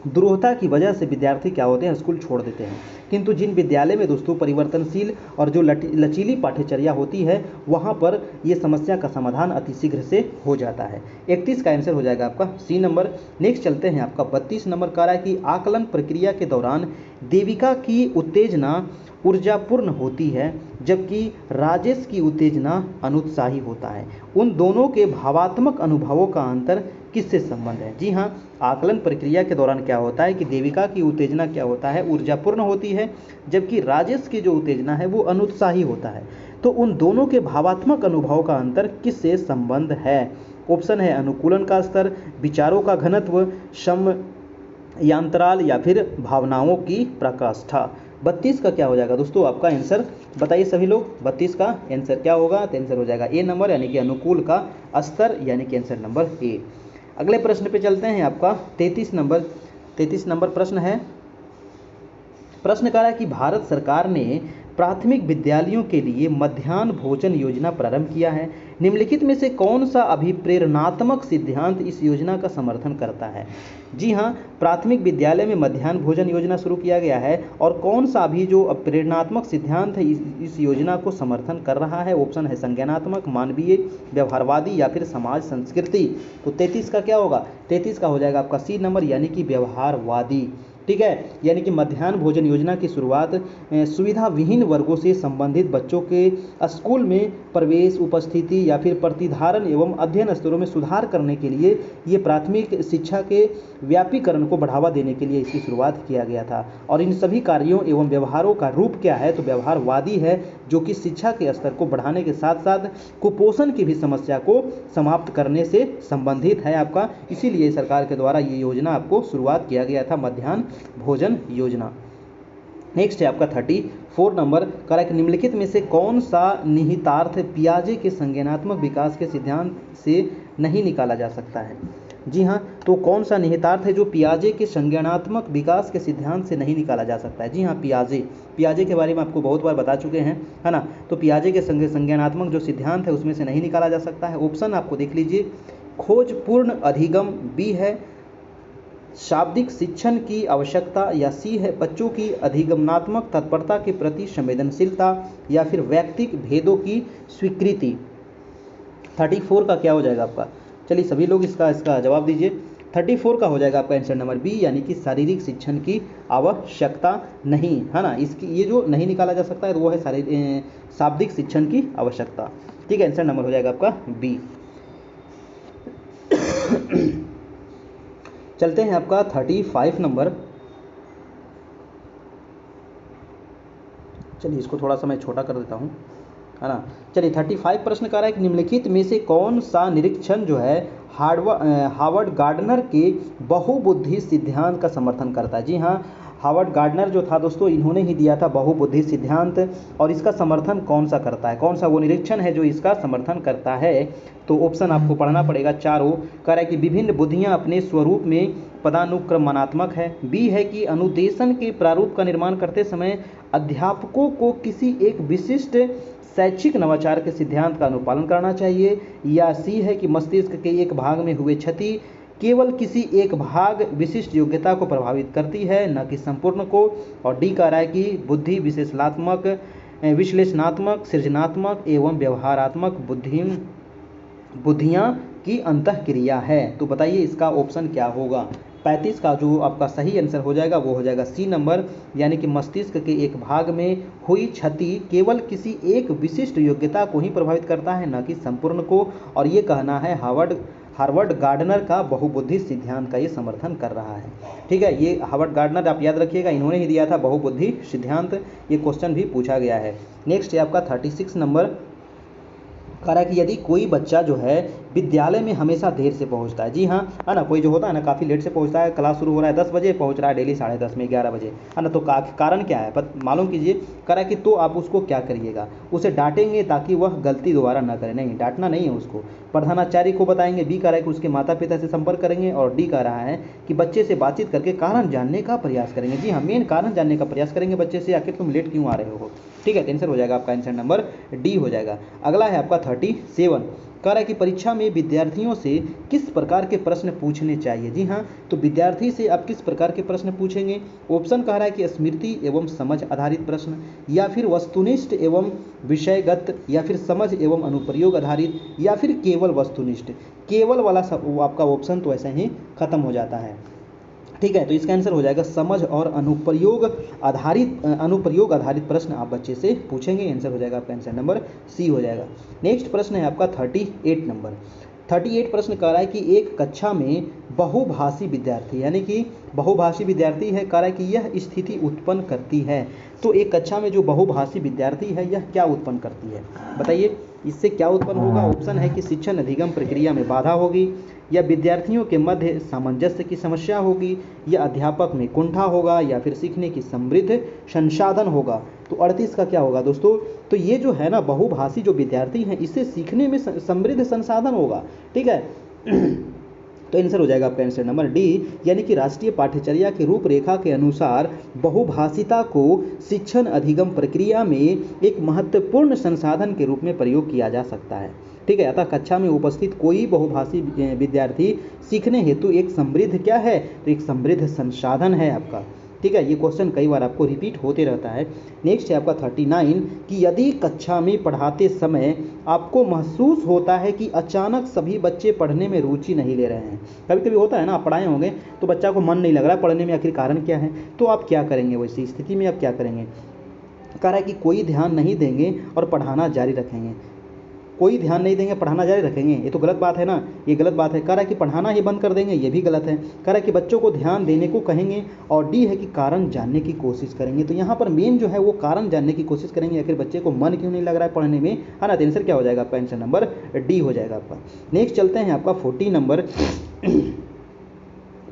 दुरूहता की वजह से विद्यार्थी क्या होते हैं, स्कूल छोड़ देते हैं, किंतु जिन विद्यालय में दोस्तों परिवर्तनशील और जो लचीली पाठ्यचर्या होती है वहाँ पर ये समस्या का समाधान अतिशीघ्र से हो जाता है। 31 का आंसर हो जाएगा आपका सी नंबर। नेक्स्ट चलते हैं आपका 32 नंबर। कह रहा है कि आकलन प्रक्रिया के दौरान देविका की उत्तेजना ऊर्जापूर्ण होती है जबकि राजेश की उत्तेजना अनुत्साही होता है। उन दोनों के भावात्मक अनुभवों का अंतर किससे संबंध है। जी हाँ, आकलन प्रक्रिया के दौरान क्या होता है कि देविका की उत्तेजना क्या होता है, ऊर्जापूर्ण होती है, जबकि राजेश की जो उत्तेजना है वो अनुत्साही होता है। तो उन दोनों के भावात्मक अनुभव का अंतर किससे संबंध है। ऑप्शन है अनुकूलन का स्तर, विचारों का घनत्व, समयांतराल, या फिर भावनाओं की प्रकाष्ठा। 32 का क्या हो जाएगा दोस्तों आपका आंसर, बताइए सभी लोग 32 का आंसर क्या होगा। तो आंसर हो जाएगा ए नंबर, यानी कि अनुकूल का स्तर, यानी कि आंसर नंबर ए। अगले प्रश्न पे चलते हैं आपका 33 नंबर। 33 नंबर प्रश्न है, प्रश्न कह रहा है कि भारत सरकार ने प्राथमिक विद्यालयों के लिए मध्याह्न भोजन योजना प्रारंभ किया है, निम्नलिखित में से कौन सा अभिप्रेरणात्मक सिद्धांत इस योजना का समर्थन करता है। जी हाँ, प्राथमिक विद्यालय में मध्याह्न भोजन योजना शुरू किया गया है, और कौन सा अभी जो प्रेरणात्मक सिद्धांत है इस योजना को समर्थन कर रहा है। ऑप्शन है संज्ञानात्मक, मानवीय, व्यवहारवादी, या फिर समाज संस्कृति। तो 33 का क्या होगा, 33 का हो जाएगा आपका सी नंबर, यानी कि व्यवहारवादी, ठीक है। यानी कि मध्याह्न भोजन योजना की शुरुआत सुविधा विहीन वर्गों से संबंधित बच्चों के स्कूल में प्रवेश, उपस्थिति या फिर प्रतिधारण एवं अध्ययन स्तरों में सुधार करने के लिए ये प्राथमिक शिक्षा के व्यापीकरण को बढ़ावा देने के लिए इसकी शुरुआत किया गया था। और इन सभी कार्यों एवं व्यवहारों का रूप क्या है, तो व्यवहारवादी है, जो कि शिक्षा के स्तर को बढ़ाने के साथ साथ कुपोषण की भी समस्या को समाप्त करने से संबंधित है आपका। इसीलिए सरकार के द्वारा ये योजना आपको शुरुआत किया गया था, मध्याह्न भोजन योजना। नेक्स्ट है आपका 34 नंबर। कह रहा है कि निम्नलिखित में से कौन सा निहितार्थ पियाजे के संज्ञानात्मक विकास के सिद्धांत से नहीं निकाला जा सकता है। जी हाँ, तो कौन सा निहितार्थ है जो पियाजे के संज्ञानात्मक विकास के सिद्धांत से नहीं निकाला जा सकता है। जी हाँ, पियाजे के बारे में आपको बहुत बार बता चुके हैं, है ना। तो पियाजे के संज्ञानात्मक जो सिद्धांत है उसमें से नहीं निकाला जा सकता है। ऑप्शन आपको देख लीजिए, खोजपूर्ण अधिगम, बी है शाब्दिक शिक्षण की आवश्यकता, या सी है बच्चों की अधिगमनात्मक तत्परता के प्रति संवेदनशीलता, या फिर व्यक्तिक भेदों की स्वीकृति। 34 का क्या हो जाएगा आपका, चलिए सभी लोग इसका जवाब दीजिए। 34 का हो जाएगा आपका आंसर नंबर बी, यानी कि शारीरिक शिक्षण की आवश्यकता नहीं, है ना। इसकी ये जो नहीं निकाला जा सकता है वो है शाब्दिक शिक्षण की आवश्यकता। ठीक है, आंसर नंबर हो जाएगा आपका बी। चलते हैं आपका 35 नंबर। चलिए इसको थोड़ा सा मैं छोटा कर देता हूँ, है ना। चलिए 35 प्रश्न कर रहा है कि निम्नलिखित में से कौन सा निरीक्षण जो है हार्वर्ड गार्डनर के बहुबुद्धि सिद्धांत का समर्थन करता है। जी हाँ, हार्वर्ड गार्डनर जो था दोस्तों, इन्होंने ही दिया था बहुबुद्धि सिद्धांत, और इसका समर्थन कौन सा करता है, कौन सा वो निरीक्षण है जो इसका समर्थन करता है। तो ऑप्शन आपको पढ़ना पड़ेगा चारों। कह रहा है कि विभिन्न बुद्धियां अपने स्वरूप में पदानुक्रमणात्मक है। बी है कि अनुदेशन के प्रारूप का निर्माण करते समय अध्यापकों को किसी एक विशिष्ट शैक्षिक नवाचार के सिद्धांत का अनुपालन करना चाहिए। या सी है कि मस्तिष्क के एक भाग में हुए क्षति केवल किसी एक भाग विशिष्ट योग्यता को प्रभावित करती है, न कि संपूर्ण को। और डी कह रहा है कि बुद्धि विश्लेषणात्मक, सृजनात्मक एवं व्यवहारात्मक बुद्धियां की अंतःक्रिया है। तो बताइए इसका ऑप्शन क्या होगा। 35 का जो आपका सही आंसर हो जाएगा वो हो जाएगा सी नंबर, यानी कि मस्तिष्क के एक भाग में हुई क्षति केवल किसी एक विशिष्ट योग्यता को ही प्रभावित करता है, न कि संपूर्ण को। और ये कहना है हार्वर्ड गार्डनर का बहुबुद्धि सिद्धांत का ये समर्थन कर रहा है। ठीक है, ये हार्वर्ड गार्डनर आप याद रखिएगा, इन्होंने ही दिया था बहुबुद्धि सिद्धांत। ये क्वेश्चन भी पूछा गया है। नेक्स्ट है आपका 36 नंबर। कह रहा है कि यदि कोई बच्चा जो है विद्यालय में हमेशा देर से पहुंचता है। जी हाँ, है ना, कोई जो होता है ना काफ़ी लेट से पहुंचता है, क्लास शुरू हो रहा है 10 बजे, पहुंच रहा है डेली 10:30 में, 11 बजे, है ना। तो कारण क्या है मालूम कीजिए। कह रहा है कि तो आप उसको क्या करिएगा, उसे डांटेंगे ताकि वह गलती दोबारा ना करे। नहीं, डांटना नहीं है उसको, प्रधानाचार्य को बताएंगे। बी कह रहा है कि उसके माता पिता से संपर्क करेंगे। और डी कह रहा है कि बच्चे से बातचीत करके कारण जानने का प्रयास करेंगे। जी हाँ, मेन कारण जानने का प्रयास करेंगे बच्चे से, आखिर तुम लेट क्यों आ रहे हो। ठीक है, आंसर हो जाएगा आपका आंसर नंबर डी हो जाएगा। अगला है आपका 37। कह रहा है कि परीक्षा में विद्यार्थियों से किस प्रकार के प्रश्न पूछने चाहिए। जी हाँ, तो विद्यार्थी से आप किस प्रकार के प्रश्न पूछेंगे। ऑप्शन कह रहा है कि स्मृति एवं समझ आधारित प्रश्न, या फिर वस्तुनिष्ठ एवं विषयगत, या फिर समझ एवं अनुप्रयोग आधारित, या फिर केवल वस्तुनिष्ठ। केवल वाला आपका ऑप्शन तो ऐसे ही खत्म हो जाता है। ठीक है, तो इसका आंसर हो जाएगा समझ और अनुप्रयोग आधारित प्रश्न आप बच्चे से पूछेंगे। आंसर हो जाएगा आपका आंसर नंबर सी हो जाएगा। नेक्स्ट प्रश्न है आपका 38 नंबर। 38 प्रश्न कह रहा है कि एक कक्षा में बहुभाषी विद्यार्थी, यानी कि बहुभाषी विद्यार्थी है, कह रहा है कि यह स्थिति उत्पन्न करती है। तो एक कक्षा में जो बहुभाषी विद्यार्थी है यह क्या उत्पन्न करती है, बताइए इससे क्या उत्पन्न होगा। ऑप्शन है कि शिक्षण अधिगम प्रक्रिया में बाधा होगी, या विद्यार्थियों के मध्य सामंजस्य की समस्या होगी, या अध्यापक में कुंठा होगा, या फिर सीखने की समृद्ध संसाधन होगा। तो 38 का क्या होगा दोस्तों, तो ये जो है ना बहुभाषी जो विद्यार्थी हैं इससे सीखने में समृद्ध संसाधन होगा। ठीक है, तो आंसर हो जाएगा आपका आंसर नंबर डी, यानी कि राष्ट्रीय पाठ्यचर्या की रूपरेखा के अनुसार बहुभाषिता को शिक्षण अधिगम प्रक्रिया में एक महत्वपूर्ण संसाधन के रूप में प्रयोग किया जा सकता है। ठीक है, अतः कक्षा में उपस्थित कोई बहुभाषी विद्यार्थी सीखने हेतु एक समृद्ध क्या है, तो एक समृद्ध संसाधन है आपका। ठीक है, ये क्वेश्चन कई बार आपको रिपीट होते रहता है। नेक्स्ट है आपका 39 कि यदि कक्षा में पढ़ाते समय आपको महसूस होता है कि अचानक सभी बच्चे पढ़ने में रुचि नहीं ले रहे हैं। कभी कभी होता है ना, आप पढ़ाए होंगे तो बच्चा को मन नहीं लग रहा है पढ़ने में, आखिर कारण क्या है, तो आप क्या करेंगे, वैसी स्थिति में आप क्या करेंगे। कह रहा है कि कोई ध्यान नहीं देंगे और पढ़ाना जारी रखेंगे। कोई ध्यान नहीं देंगे, पढ़ाना जारी रखेंगे, ये तो गलत बात है ना, ये गलत बात है। कह रहा है कि पढ़ाना ही बंद कर देंगे, ये भी गलत है। कह रहा है कि बच्चों को ध्यान देने को कहेंगे। और डी है कि कारण जानने की कोशिश करेंगे। तो यहाँ पर मेन जो है वो कारण जानने की कोशिश करेंगे, आखिर बच्चे को मन क्यों नहीं लग रहा है पढ़ने में, है ना। तो आंसर क्या हो जाएगा आपका, आंसर नंबर डी हो जाएगा आपका। नेक्स्ट चलते हैं आपका 40 नंबर।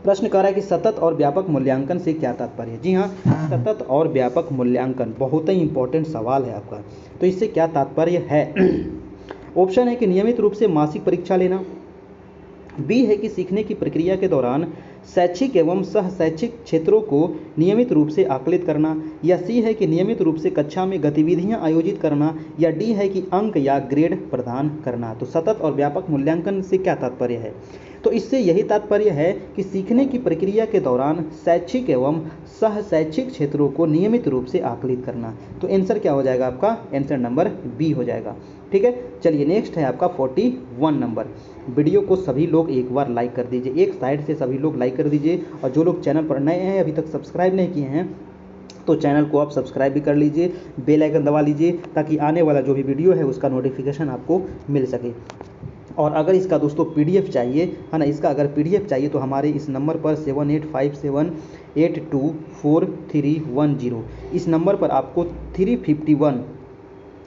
प्रश्न कह रहा है कि सतत और व्यापक मूल्यांकन से क्या तात्पर्य है। जी हाँ, सतत और व्यापक मूल्यांकन बहुत ही इंपॉर्टेंट सवाल है आपका, तो इससे क्या तात्पर्य है। ऑप्शन है कि नियमित रूप से मासिक परीक्षा लेना, बी है कि सीखने की प्रक्रिया के दौरान शैक्षिक एवं सह शैक्षिक क्षेत्रों को नियमित रूप से आकलित करना, या सी है कि नियमित रूप से कक्षा में गतिविधियां आयोजित करना, या डी है कि अंक या ग्रेड प्रदान करना। तो सतत और व्यापक मूल्यांकन से क्या तात्पर्य है। तो इससे यही तात्पर्य है कि सीखने की प्रक्रिया के दौरान शैक्षिक एवं सह शैक्षिक क्षेत्रों को नियमित रूप से आकलित करना। तो आंसर क्या हो जाएगा आपका? आंसर नंबर बी हो जाएगा। ठीक है, चलिए नेक्स्ट है आपका 41 नंबर। वीडियो को सभी लोग एक बार लाइक कर दीजिए, एक साइड से सभी लोग लाइक कर दीजिए, और जो लोग चैनल पर नए हैं अभी तक सब्सक्राइब नहीं किए हैं तो चैनल को आप सब्सक्राइब भी कर लीजिए, बेल आइकन दबा लीजिए, ताकि आने वाला जो भी वीडियो है उसका नोटिफिकेशन आपको मिल सके। और अगर इसका दोस्तों पीडीएफ चाहिए है ना, इसका अगर पीडीएफ चाहिए तो हमारे इस नंबर पर 7857824310 इस नंबर पर आपको 351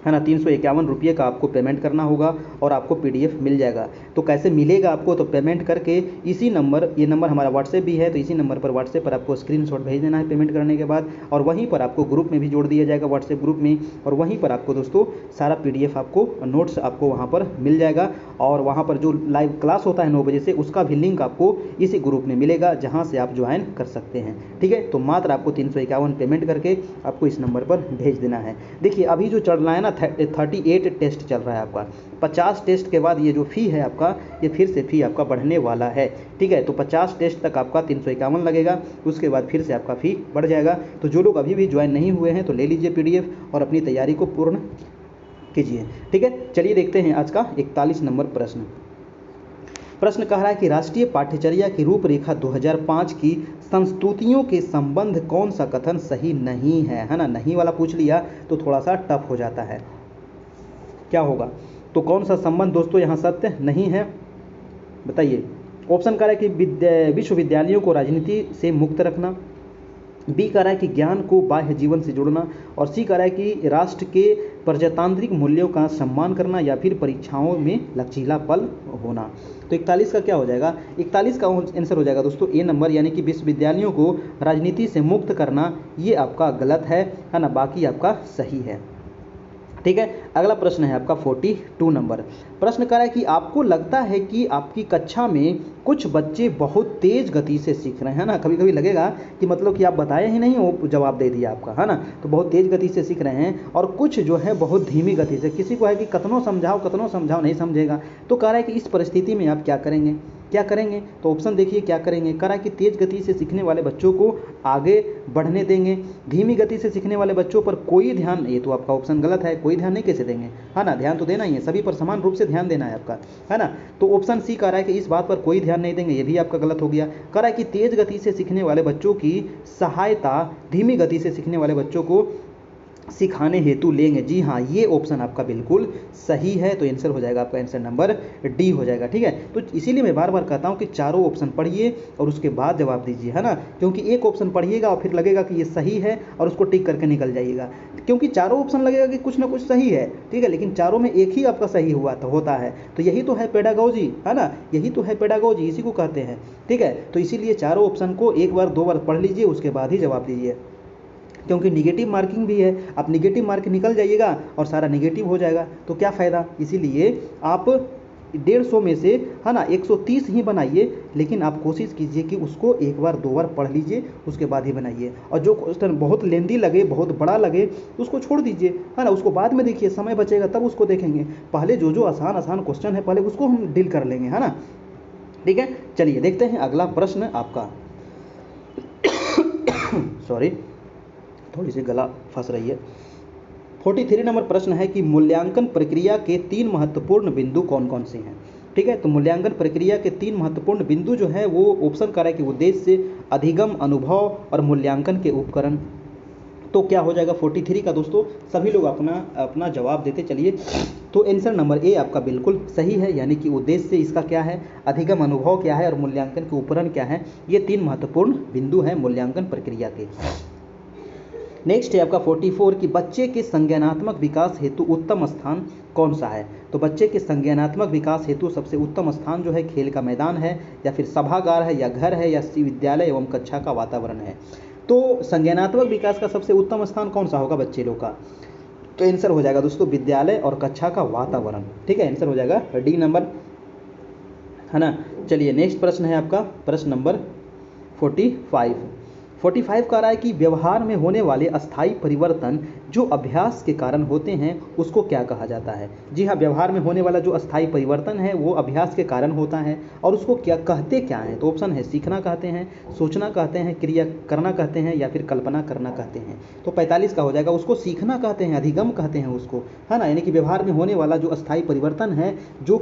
है ना 351 रुपये का आपको पेमेंट करना होगा और आपको पीडीएफ मिल जाएगा। तो कैसे मिलेगा आपको? तो पेमेंट करके इसी नंबर, ये नंबर हमारा व्हाट्सएप भी है, तो इसी नंबर पर व्हाट्सएप पर आपको स्क्रीनशॉट भेज देना है पेमेंट करने के बाद, और वहीं पर आपको ग्रुप में भी जोड़ दिया जाएगा व्हाट्सएप ग्रुप में, और वहीं पर आपको दोस्तों सारा पीडीएफ आपको नोट्स आपको वहाँ पर मिल जाएगा। और वहाँ पर जो लाइव क्लास होता है 9 बजे से, उसका भी लिंक आपको इसी ग्रुप में मिलेगा, जहाँ से आप ज्वाइन कर सकते हैं। ठीक है, तो मात्र आपको 351 पेमेंट करके आपको इस नंबर पर भेज देना है। देखिए अभी जो चल रहा है ना 38 टेस्ट चल रहा है आपका, 50 टेस्ट के बाद ये जो फ़ी है आपका, ये फिर से फ़ी आपका बढ़ने वाला है। ठीक है, तो 50 टेस्ट तक आपका 351 लगेगा, उसके बाद फिर से आपका फ़ी बढ़ जाएगा। तो जो लोग अभी भी ज्वाइन नहीं हुए हैं तो ले लीजिए पीडीएफ और अपनी तैयारी को पूर्ण कीजिए। ठीक है, चलिए देखते हैं आज का 41 नंबर प्रश्न। प्रश्न कह रहा है कि राष्ट्रीय पाठ्यचर्या की रूपरेखा 2005 की संस्तुतियों के संबंध कौन सा कथन सही नहीं है ना। नहीं वाला पूछ लिया तो थोड़ा सा टफ हो जाता है, क्या होगा? तो कौन सा संबंध दोस्तों यहाँ सत्य नहीं है, बताइए। ऑप्शन कह रहा है कि विश्वविद्यालयों को राजनीति से मुक्त रखना, बी कह रहा है कि ज्ञान को बाह्य जीवन से जोड़ना, और सी कह रहा है कि राष्ट्र के प्रजातांत्रिक मूल्यों का सम्मान करना, या फिर परीक्षाओं में लचीलापन होना। तो 41 का क्या हो जाएगा? 41 का आंसर हो जाएगा दोस्तों ए नंबर, यानी कि विश्वविद्यालयों को राजनीति से मुक्त करना। ये आपका गलत है ना, बाकी आपका सही है। ठीक है, अगला प्रश्न है आपका 42 नंबर। प्रश्न कर रहा है कि आपको लगता है कि आपकी कक्षा में कुछ बच्चे बहुत तेज गति से सीख रहे हैं ना। कभी कभी लगेगा कि मतलब कि आप बताए ही नहीं, वो जवाब दे दिया आपका, है ना। तो बहुत तेज गति से सीख रहे हैं, और कुछ जो है बहुत धीमी गति से। किसी को है कि कतनो समझाओ नहीं समझेगा। तो कह रहा है कि इस परिस्थिति में आप क्या करेंगे? तो ऑप्शन देखिए क्या करेंगे। कह रहा है कि तेज गति से सीखने वाले बच्चों को आगे बढ़ने देंगे, धीमी गति से सीखने वाले बच्चों पर कोई ध्यान, ये तो आपका ऑप्शन गलत है। कोई ध्यान नहीं कैसे देंगे, है ना। ध्यान तो देना ही है, सभी पर समान रूप से ध्यान देना है आपका, है ना। तो ऑप्शन सी कह रहा है कि इस बात पर कोई ध्यान नहीं देंगे, ये भी आपका गलत हो गया। कह रहा है कि तेज गति से सीखने वाले बच्चों की सहायता धीमी गति से सीखने वाले बच्चों को सिखाने हेतु लेंगे। जी हाँ, ये ऑप्शन आपका बिल्कुल सही है। तो आंसर हो जाएगा आपका आंसर नंबर डी हो जाएगा। ठीक है, तो इसीलिए मैं बार बार कहता हूँ कि चारों ऑप्शन पढ़िए और उसके बाद जवाब दीजिए, है ना। क्योंकि एक ऑप्शन पढ़िएगा और फिर लगेगा कि ये सही है और उसको टिक करके निकल जाइएगा, क्योंकि चारों ऑप्शन लगेगा कि कुछ ना कुछ सही है। ठीक है, लेकिन चारों में एक ही आपका सही हुआ तो होता है। तो यही तो है पेडागोजी, है ना, यही तो है पेडागोजी, इसी को कहते हैं। ठीक है, तो इसीलिए चारों ऑप्शन को एक बार 2 बार पढ़ लीजिए, उसके बाद ही जवाब दीजिए, क्योंकि निगेटिव मार्किंग भी है। आप निगेटिव मार्क निकल जाइएगा और सारा निगेटिव हो जाएगा, तो क्या फ़ायदा। इसीलिए आप 150 में से, है ना, 130 ही बनाइए, लेकिन आप कोशिश कीजिए कि उसको एक बार 2 बार पढ़ लीजिए, उसके बाद ही बनाइए। और जो क्वेश्चन बहुत लेंदी लगे, बहुत बड़ा लगे, उसको छोड़ दीजिए, है ना। उसको बाद में देखिए, समय बचेगा तब उसको देखेंगे। पहले जो आसान क्वेश्चन है पहले उसको हम डील कर लेंगे, है ना। ठीक है, चलिए देखते हैं अगला प्रश्न आपका। सॉरी, थोड़ी सी गला फंस रही है। 43 नंबर प्रश्न है कि मूल्यांकन प्रक्रिया के 3 महत्वपूर्ण बिंदु कौन कौन से हैं। ठीक है, तो मूल्यांकन प्रक्रिया के 3 महत्वपूर्ण बिंदु जो है वो ऑप्शन कर रहा है कि उद्देश्य, अधिगम, अनुभव और मूल्यांकन के उपकरण। तो क्या हो जाएगा 43 का दोस्तों? सभी लोग अपना जवाब देते चलिए। तो आंसर नंबर ए आपका बिल्कुल सही है, यानी कि उद्देश्य इसका क्या है, अधिगम, अनुभव क्या है और मूल्यांकन के उपकरण क्या है। ये 3 महत्वपूर्ण बिंदु हैं मूल्यांकन प्रक्रिया के। नेक्स्ट है आपका 44 कि बच्चे के संज्ञानात्मक विकास हेतु उत्तम स्थान कौन सा है। तो बच्चे के संज्ञानात्मक विकास हेतु सबसे उत्तम स्थान जो है खेल का मैदान है, या फिर सभागार है, या घर है, या विद्यालय एवं कक्षा का वातावरण है। तो संज्ञानात्मक विकास का सबसे उत्तम स्थान कौन सा होगा बच्चे लोग का? तो आंसर हो जाएगा दोस्तों विद्यालय और कक्षा का वातावरण। ठीक है, आंसर हो जाएगा डी नंबर, है ना। चलिए नेक्स्ट प्रश्न है आपका प्रश्न नंबर 45 कह रहा है कि व्यवहार में होने वाले अस्थायी परिवर्तन जो अभ्यास के कारण होते हैं उसको क्या कहा जाता है? जी हाँ, व्यवहार में होने वाला जो अस्थायी परिवर्तन है वो अभ्यास के कारण होता है। और उसको क्या कहते क्या हैं? तो ऑप्शन है सीखना कहते हैं, सोचना कहते हैं, क्रिया करना कहते हैं, या फिर कल्पना करना कहते हैं। तो 45 का हो जाएगा, उसको सीखना कहते हैं, अधिगम कहते हैं उसको, है ना। यानी कि व्यवहार में होने वाला जो अस्थायी परिवर्तन है जो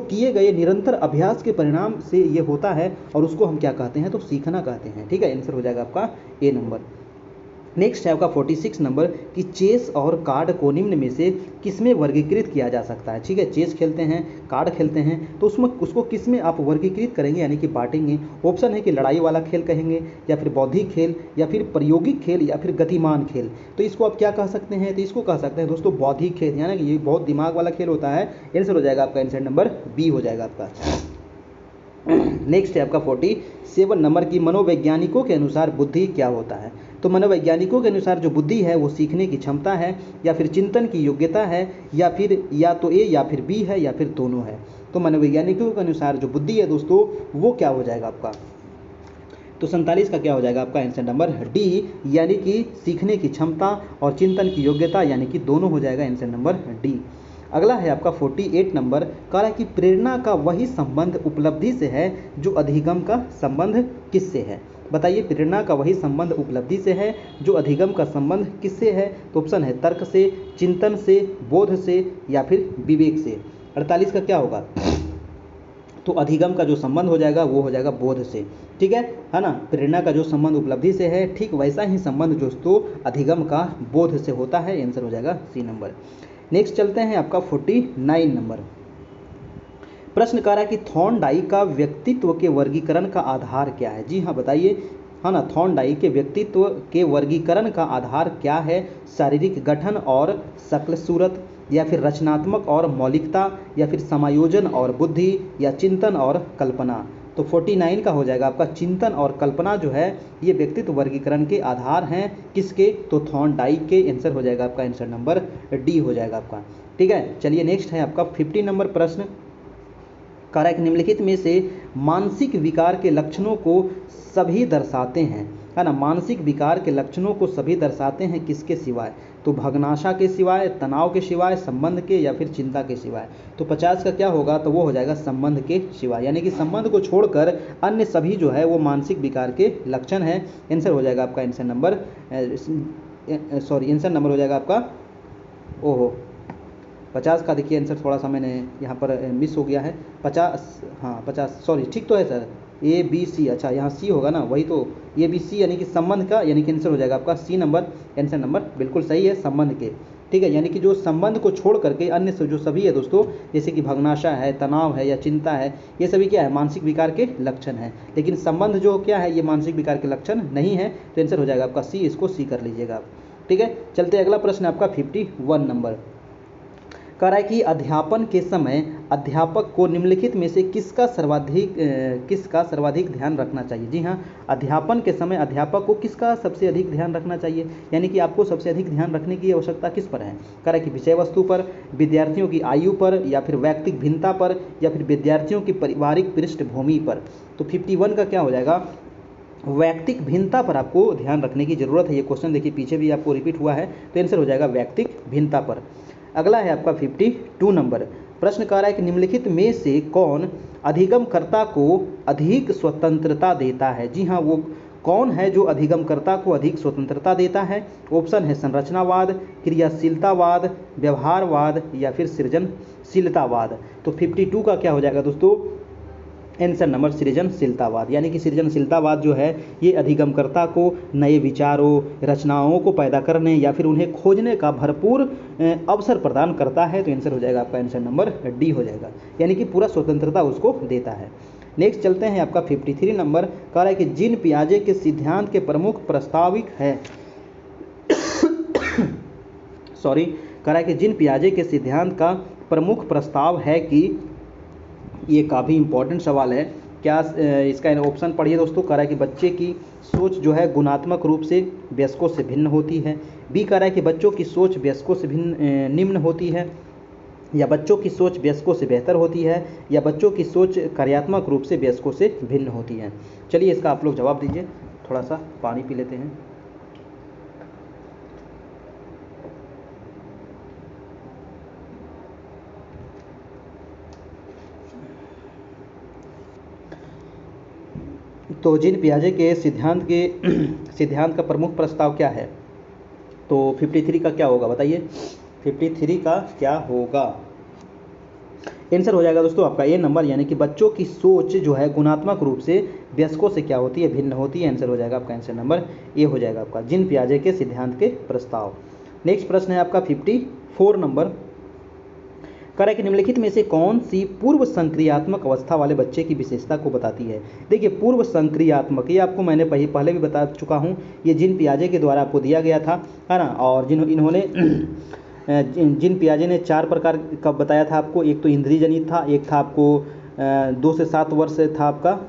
किए गए निरंतर अभ्यास के परिणाम से ये होता है, और उसको हम क्या कहते हैं? तो सीखना कहते हैं। ठीक है, आंसर हो जाएगा आपका ए नंबर। नेक्स्ट है आपका 46 नंबर कि चेस और कार्ड को निम्न में से किसमें वर्गीकृत किया जा सकता है? ठीक है, चेस खेलते हैं, कार्ड खेलते हैं, तो उसमें उसको किसमें आप वर्गीकृत करेंगे, यानी कि बांटेंगे? ऑप्शन है कि लड़ाई वाला खेल कहेंगे, या फिर बौद्धिक खेल, या फिर प्रायोगिक खेल, या फिर गतिमान खेल। तो इसको आप क्या कह सकते हैं? तो इसको कह सकते हैं दोस्तों बौद्धिक खेल, यानी कि ये बहुत दिमाग वाला खेल होता है। आंसर हो जाएगा आपका, आंसर नंबर बी हो जाएगा आपका। नेक्स्ट है आपका 47 नंबर की मनोवैज्ञानिकों के अनुसार बुद्धि क्या होता है? तो मनोवैज्ञानिकों के अनुसार जो बुद्धि है वो सीखने की क्षमता है, या फिर चिंतन की योग्यता है, या फिर या तो ए या फिर बी है, या फिर दोनों है। तो मनोवैज्ञानिकों के अनुसार जो बुद्धि है दोस्तों वो क्या हो जाएगा आपका? तो 47 का क्या हो जाएगा आपका? आंसर नंबर डी, यानी कि सीखने की क्षमता और चिंतन की योग्यता, यानी कि दोनों हो जाएगा। Answer number D. अगला है आपका 48 नंबर, कह रहा है कि प्रेरणा का वही संबंध उपलब्धि से है जो अधिगम का संबंध किससे है? बताइए, प्रेरणा का वही संबंध उपलब्धि से है जो अधिगम का संबंध किससे है? तो ऑप्शन है तर्क से, चिंतन से, बोध से, या फिर विवेक से। 48 का क्या होगा? तो अधिगम का जो संबंध हो जाएगा वो हो जाएगा बोध से। ठीक है ना। प्रेरणा का जो संबंध उपलब्धि से है, ठीक वैसा ही संबंध दोस्तों अधिगम का बोध से होता है। आंसर हो जाएगा सी नंबर। नेक्स्ट चलते हैं आपका 49 नंबर। प्रश्न कह रहा है कि थॉर्नडाइक का व्यक्तित्व के वर्गीकरण का आधार क्या है? जी हाँ, बताइए, है ना। थॉर्नडाइक के व्यक्तित्व के वर्गीकरण का आधार क्या है? शारीरिक गठन और शक्ल सूरत, या फिर रचनात्मक और मौलिकता, या फिर समायोजन और बुद्धि, या चिंतन और कल्पना। तो 49 का हो जाएगा आपका चिंतन और कल्पना जो है ये व्यक्तित्व वर्गीकरण के आधार हैं। किसके? तो थॉर्नडाइक के। आंसर हो जाएगा आपका, आंसर नंबर डी हो जाएगा आपका। ठीक है, चलिए नेक्स्ट है आपका 50 नंबर प्रश्न। कह रहा है कि निम्नलिखित में से मानसिक विकार के लक्षणों को सभी दर्शाते हैं, है ना। मानसिक विकार के लक्षणों को सभी दर्शाते हैं किसके सिवाय? तो भग्नाशा के सिवाय, तनाव के सिवाय, संबंध के, या फिर चिंता के सिवाय। तो 50 का क्या होगा? तो वो हो जाएगा संबंध के सिवाय, यानी कि संबंध को छोड़कर अन्य सभी जो है वो मानसिक विकार के लक्षण है। आंसर हो जाएगा आपका, आंसर नंबर आंसर नंबर हो जाएगा आपका, ओहो 50 का देखिए आंसर थोड़ा सा मैंने यहाँ पर मिस हो गया है। 50, हाँ 50, सॉरी, ठीक तो है सर, ए बी सी, अच्छा यहाँ सी होगा ना, वही तो ए बी सी, यानी कि संबंध का, यानी कि आंसर हो जाएगा आपका सी नंबर। आंसर नंबर बिल्कुल सही है, संबंध के। ठीक है, यानी कि जो संबंध को छोड़ करके अन्य जो सभी है दोस्तों, जैसे कि भग्नाशा है, तनाव है, या चिंता है, ये सभी क्या है? मानसिक विकार के लक्षण है। लेकिन संबंध जो क्या है ये मानसिक विकार के लक्षण नहीं है। तो आंसर हो जाएगा आपका सी, इसको सी कर लीजिएगा आप। ठीक है, चलते अगला प्रश्न आपका 51 नंबर। कह रहा है कि अध्यापन के समय अध्यापक को निम्नलिखित में से किसका सर्वाधिक ध्यान रखना चाहिए? जी हाँ, अध्यापन के समय अध्यापक को किसका सबसे अधिक ध्यान रखना चाहिए? यानी कि आपको सबसे अधिक ध्यान रखने की आवश्यकता किस पर है? कह रहा है कि विषय वस्तु पर, विद्यार्थियों की आयु पर, या फिर व्यक्तिगत भिन्नता पर, या फिर विद्यार्थियों की पारिवारिक पृष्ठभूमि पर। तो 51 का क्या हो जाएगा? व्यक्तिगत भिन्नता पर आपको ध्यान रखने की जरूरत है। ये क्वेश्चन देखिए पीछे भी आपको रिपीट हुआ है, तो आंसर हो जाएगा व्यक्तिगत भिन्नता पर। अगला है आपका 52 नंबर। प्रश्न कह रहा है कि निम्नलिखित में से कौन अधिगमकर्ता को अधिक स्वतंत्रता देता है? जी हाँ, वो कौन है जो अधिगमकर्ता को अधिक स्वतंत्रता देता है? ऑप्शन है संरचनावाद, क्रियाशीलतावाद, व्यवहारवाद, या फिर सृजनशीलतावाद। तो 52 का क्या हो जाएगा दोस्तों? आंसर नंबर सृजनशीलतावाद, यानी कि सृजनशीलतावाद जो है ये अधिगमकर्ता को नए विचारों, रचनाओं को पैदा करने या फिर उन्हें खोजने का भरपूर अवसर प्रदान करता है। तो आंसर हो जाएगा आपका, आंसर नंबर डी हो जाएगा, यानी कि पूरा स्वतंत्रता उसको देता है। नेक्स्ट चलते हैं आपका 53 नंबर। कह रहा है कि जीन पियाजे के सिद्धांत के प्रमुख प्रस्ताविक है सॉरी कह रहा है कि जीन पियाजे के सिद्धांत का प्रमुख प्रस्ताव है कि, ये काफ़ी इंपॉर्टेंट सवाल है, क्या इसका ऑप्शन पढ़िए दोस्तों। कह रहा है कि बच्चे की सोच जो है गुणात्मक रूप से वयस्कों से भिन्न होती है। बी कह रहा है कि बच्चों की सोच वयस्कों से निम्न होती है, या बच्चों की सोच वयस्कों से बेहतर होती है, या बच्चों की सोच कार्यात्मक रूप से वयस्कों से भिन्न होती है। चलिए इसका आप लोग जवाब दीजिए, थोड़ा सा पानी पी लेते हैं। तो जीन पियाजे के सिद्धांत का प्रमुख प्रस्ताव क्या है? तो 53 का क्या होगा बताइए, 53 का क्या होगा? आंसर हो जाएगा दोस्तों आपका ए नंबर, यानी कि बच्चों की सोच जो है गुणात्मक रूप से वयस्कों से क्या होती है, भिन्न होती है। आंसर हो जाएगा आपका आंसर नंबर ए हो जाएगा आपका, जीन पियाजे के सिद्धांत के प्रस्ताव। नेक्स्ट प्रश्न है आपका 54 नंबर, करें कि निम्नलिखित में से कौन सी पूर्व संक्रियात्मक अवस्था वाले बच्चे की विशेषता को बताती है? देखिए पूर्व संक्रियात्मक, ये आपको मैंने पहले भी बता चुका हूँ, ये जीन पियाजे के द्वारा आपको दिया गया था, है ना। और इन्होंने जीन पियाजे ने 4 प्रकार का बताया था आपको। एक तो इंद्रिय जनित था, एक था आपको 2 से 7 वर्ष था आपका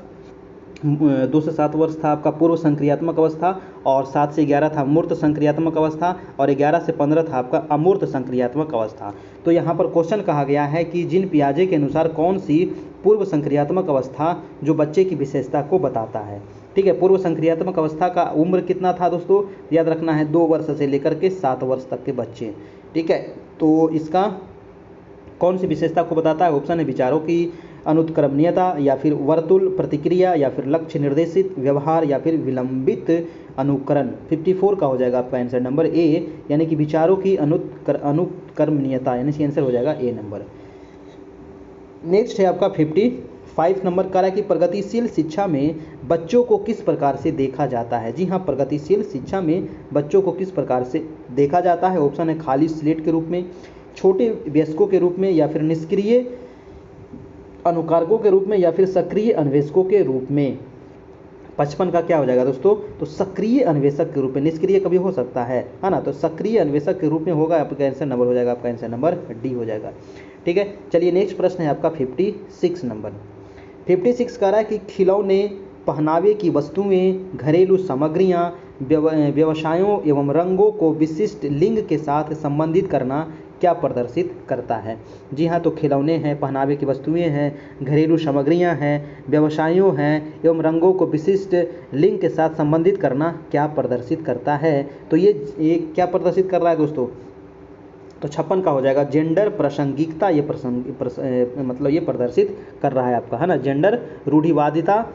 2 से 7 वर्ष था आपका पूर्व संक्रियात्मक अवस्था, और 7 से 11 था मूर्त संक्रियात्मक अवस्था, और 11 से 15 था आपका अमूर्त संक्रियात्मक अवस्था। तो यहाँ पर क्वेश्चन कहा गया है कि जीन पियाजे के अनुसार कौन सी पूर्व संक्रियात्मक अवस्था जो बच्चे की विशेषता को बताता है। ठीक है, पूर्व संक्रियात्मक अवस्था का उम्र कितना था दोस्तों, याद रखना है 2 वर्ष से लेकर के 7 वर्ष तक के बच्चे। ठीक है, तो इसका कौन सी विशेषता को बताता है? ऑप्शन है विचारों की अनुत्क्रमणीयता, या फिर वर्तुल प्रतिक्रिया, या फिर लक्ष्य निर्देशित व्यवहार, या फिर विलंबित अनुकरण। 54 का हो जाएगा आपका आंसर नंबर ए, यानी कि विचारों की अनुत्क्रमणीयता, यानी कि आंसर हो जाएगा ए नंबर। नेक्स्ट है आपका 55 नंबर, करा कि प्रगतिशील शिक्षा में बच्चों को किस प्रकार से देखा जाता है? जी हाँ, प्रगतिशील शिक्षा में बच्चों को किस प्रकार से देखा जाता है? ऑप्शन है खाली स्लेट के रूप में, छोटे वयस्कों के रूप में, या फिर निष्क्रिय अनुकारकों के रूप में, या फिर सक्रिय अन्वेषकों के रूप में। 55 का क्या हो जाएगा दोस्तों? तो सक्रिय अन्वेषक के रूप में, निष्क्रिय कभी हो सकता है ना, तो सक्रिय अन्वेषक के रूप में होगा। आपका आंसर नंबर हो जाएगा, आपका आंसर नंबर डी हो जाएगा। ठीक है, चलिए नेक्स्ट प्रश्न है आपका 56 नंबर। 56 कह रहा है कि खिलौने, पहनावे की वस्तुएं, घरेलू सामग्रियां, व्यवसायों एवं रंगों को विशिष्ट लिंग के साथ संबंधित करना क्या प्रदर्शित करता है? जी हाँ, तो खिलौने हैं, पहनावे की वस्तुएं हैं, घरेलू सामग्रियां हैं, व्यवसायों हैं एवं रंगों को विशिष्ट लिंग के साथ संबंधित करना क्या प्रदर्शित करता है? तो ये क्या प्रदर्शित कर रहा है दोस्तों? तो 56 का हो जाएगा जेंडर प्रासंगिकता, ये मतलब ये प्रदर्शित कर रहा है आपका, है ना। जेंडर रूढ़िवादिता,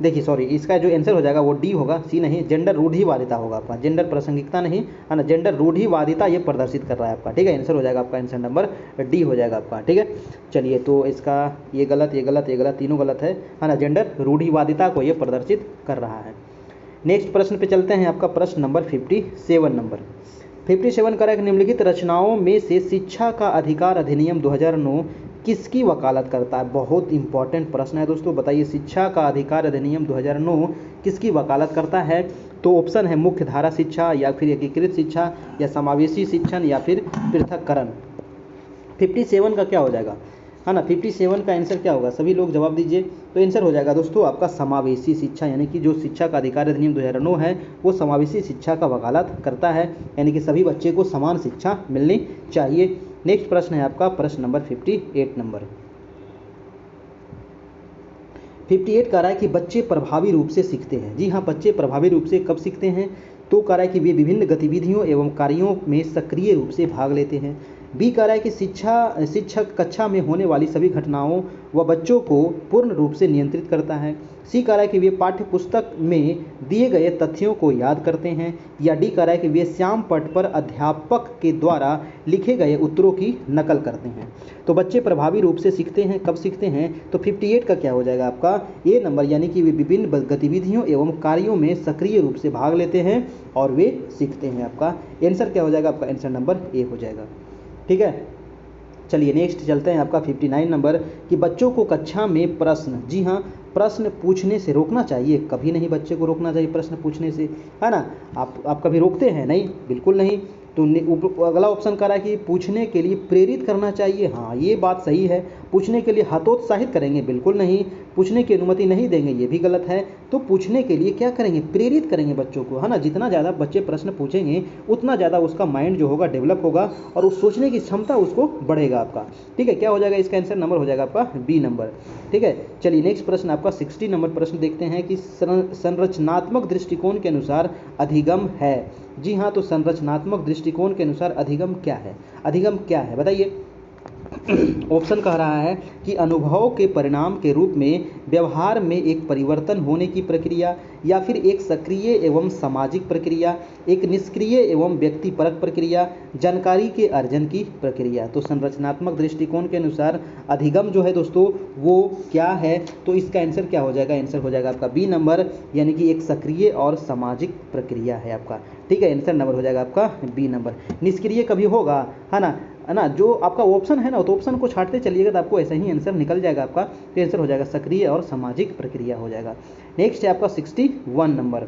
देखिए सॉरी, इसका जो आंसर हो जाएगा वो डी होगा, सी नहीं, जेंडर रूढ़िवादिता होगा आपका, जेंडर प्रासंगिकता नहीं, है ना, जेंडर रूढ़िवादिता ये प्रदर्शित कर रहा है आपका। ठीक है, आंसर हो जाएगा आपका आंसर नंबर डी हो जाएगा आपका। ठीक है, चलिए तो इसका ये गलत, ये गलत, ये गलत, तीनों गलत है ना। जेंडर रूढ़िवादिता को ये प्रदर्शित कर रहा है। नेक्स्ट प्रश्न पे चलते हैं, आपका प्रश्न नंबर 57 नंबर। 57 करें कि निम्नलिखित रचनाओं में से शिक्षा का अधिकार अधिनियम 2009 किसकी वकालत करता है? बहुत इंपॉर्टेंट प्रश्न है दोस्तों, बताइए शिक्षा का अधिकार अधिनियम 2009 किसकी वकालत करता है? तो ऑप्शन है मुख्य धारा शिक्षा, या फिर एकीकृत शिक्षा, या समावेशी शिक्षण, या फिर पृथक्करण। 57 का क्या हो जाएगा, है ना, 57 का आंसर क्या होगा? सभी लोग जवाब दीजिए। तो आंसर हो जाएगा दोस्तों आपका समावेशी शिक्षा, यानी कि जो शिक्षा का अधिकार अधिनियम 2009 है वो समावेशी शिक्षा का वकालत करता है, यानी कि सभी बच्चे को समान शिक्षा मिलनी चाहिए। नेक्स्ट प्रश्न है आपका प्रश्न नंबर 58 नंबर। 58 कह रहा है कि बच्चे प्रभावी रूप से सीखते हैं। जी हाँ, बच्चे प्रभावी रूप से कब सीखते हैं? तो कह रहा है कि वे विभिन्न गतिविधियों एवं कार्यों में सक्रिय रूप से भाग लेते हैं। बी कह रहा है कि शिक्षक कक्षा में होने वाली सभी घटनाओं व बच्चों को पूर्ण रूप से नियंत्रित करता है। सी कह रहा है कि वे पाठ्य पुस्तक में दिए गए तथ्यों को याद करते हैं। या डी कह रहा है कि वे श्याम पट पर अध्यापक के द्वारा लिखे गए उत्तरों की नकल करते हैं। तो बच्चे प्रभावी रूप से सीखते हैं, कब सीखते हैं? तो 58 का क्या हो जाएगा आपका ए नंबर, यानी कि वे विभिन्न गतिविधियों एवं कार्यों में सक्रिय रूप से भाग लेते हैं और वे सीखते हैं। आपका आंसर क्या हो जाएगा? आपका आंसर नंबर ए हो जाएगा। ठीक है, चलिए नेक्स्ट चलते हैं आपका 59 नंबर कि बच्चों को कक्षा में प्रश्न, जी हाँ, प्रश्न पूछने से रोकना चाहिए। कभी नहीं बच्चे को रोकना चाहिए प्रश्न पूछने से, है ना। आप कभी रोकते हैं? नहीं, बिल्कुल नहीं। तो अगला ऑप्शन कह रहा है कि पूछने के लिए प्रेरित करना चाहिए। हाँ, ये बात सही है। पूछने के लिए हतोत्साहित करेंगे? बिल्कुल नहीं। पूछने की अनुमति नहीं देंगे? ये भी गलत है। तो पूछने के लिए क्या करेंगे? प्रेरित करेंगे बच्चों को, है ना। जितना ज़्यादा बच्चे प्रश्न पूछेंगे उतना ज़्यादा उसका माइंड जो होगा डेवलप होगा और उस सोचने की क्षमता उसको बढ़ेगा आपका। ठीक है, क्या हो जाएगा? इसका आंसर नंबर हो जाएगा आपका बी नंबर। ठीक है, चलिए नेक्स्ट प्रश्न आपका 60 नंबर प्रश्न देखते हैं कि संरचनात्मक दृष्टिकोण के अनुसार अधिगम है। जी हाँ, तो संरचनात्मक दृष्टिकोण के अनुसार अधिगम क्या है? अधिगम क्या है बताइए। ऑप्शन कह रहा है कि अनुभव के परिणाम के रूप में व्यवहार में एक परिवर्तन होने की प्रक्रिया, या फिर एक सक्रिय एवं सामाजिक प्रक्रिया, एक निष्क्रिय एवं व्यक्तिपरक प्रक्रिया, जानकारी के अर्जन की प्रक्रिया। तो संरचनात्मक दृष्टिकोण के अनुसार अधिगम जो है दोस्तों वो क्या है, तो इसका आंसर क्या हो जाएगा, आंसर हो जाएगा आपका बी नंबर, यानी कि एक सक्रिय और सामाजिक प्रक्रिया है आपका। ठीक है, आंसर नंबर हो जाएगा आपका बी नंबर। निष्क्रिय कभी होगा, है ना, जो आपका ऑप्शन है ना, तो ऑप्शन को छांटते चलिएगा तो आपको ऐसा ही आंसर निकल जाएगा आपका। तो आंसर हो जाएगा सक्रिय और सामाजिक प्रक्रिया हो जाएगा। नेक्स्ट है आपका 61 नंबर।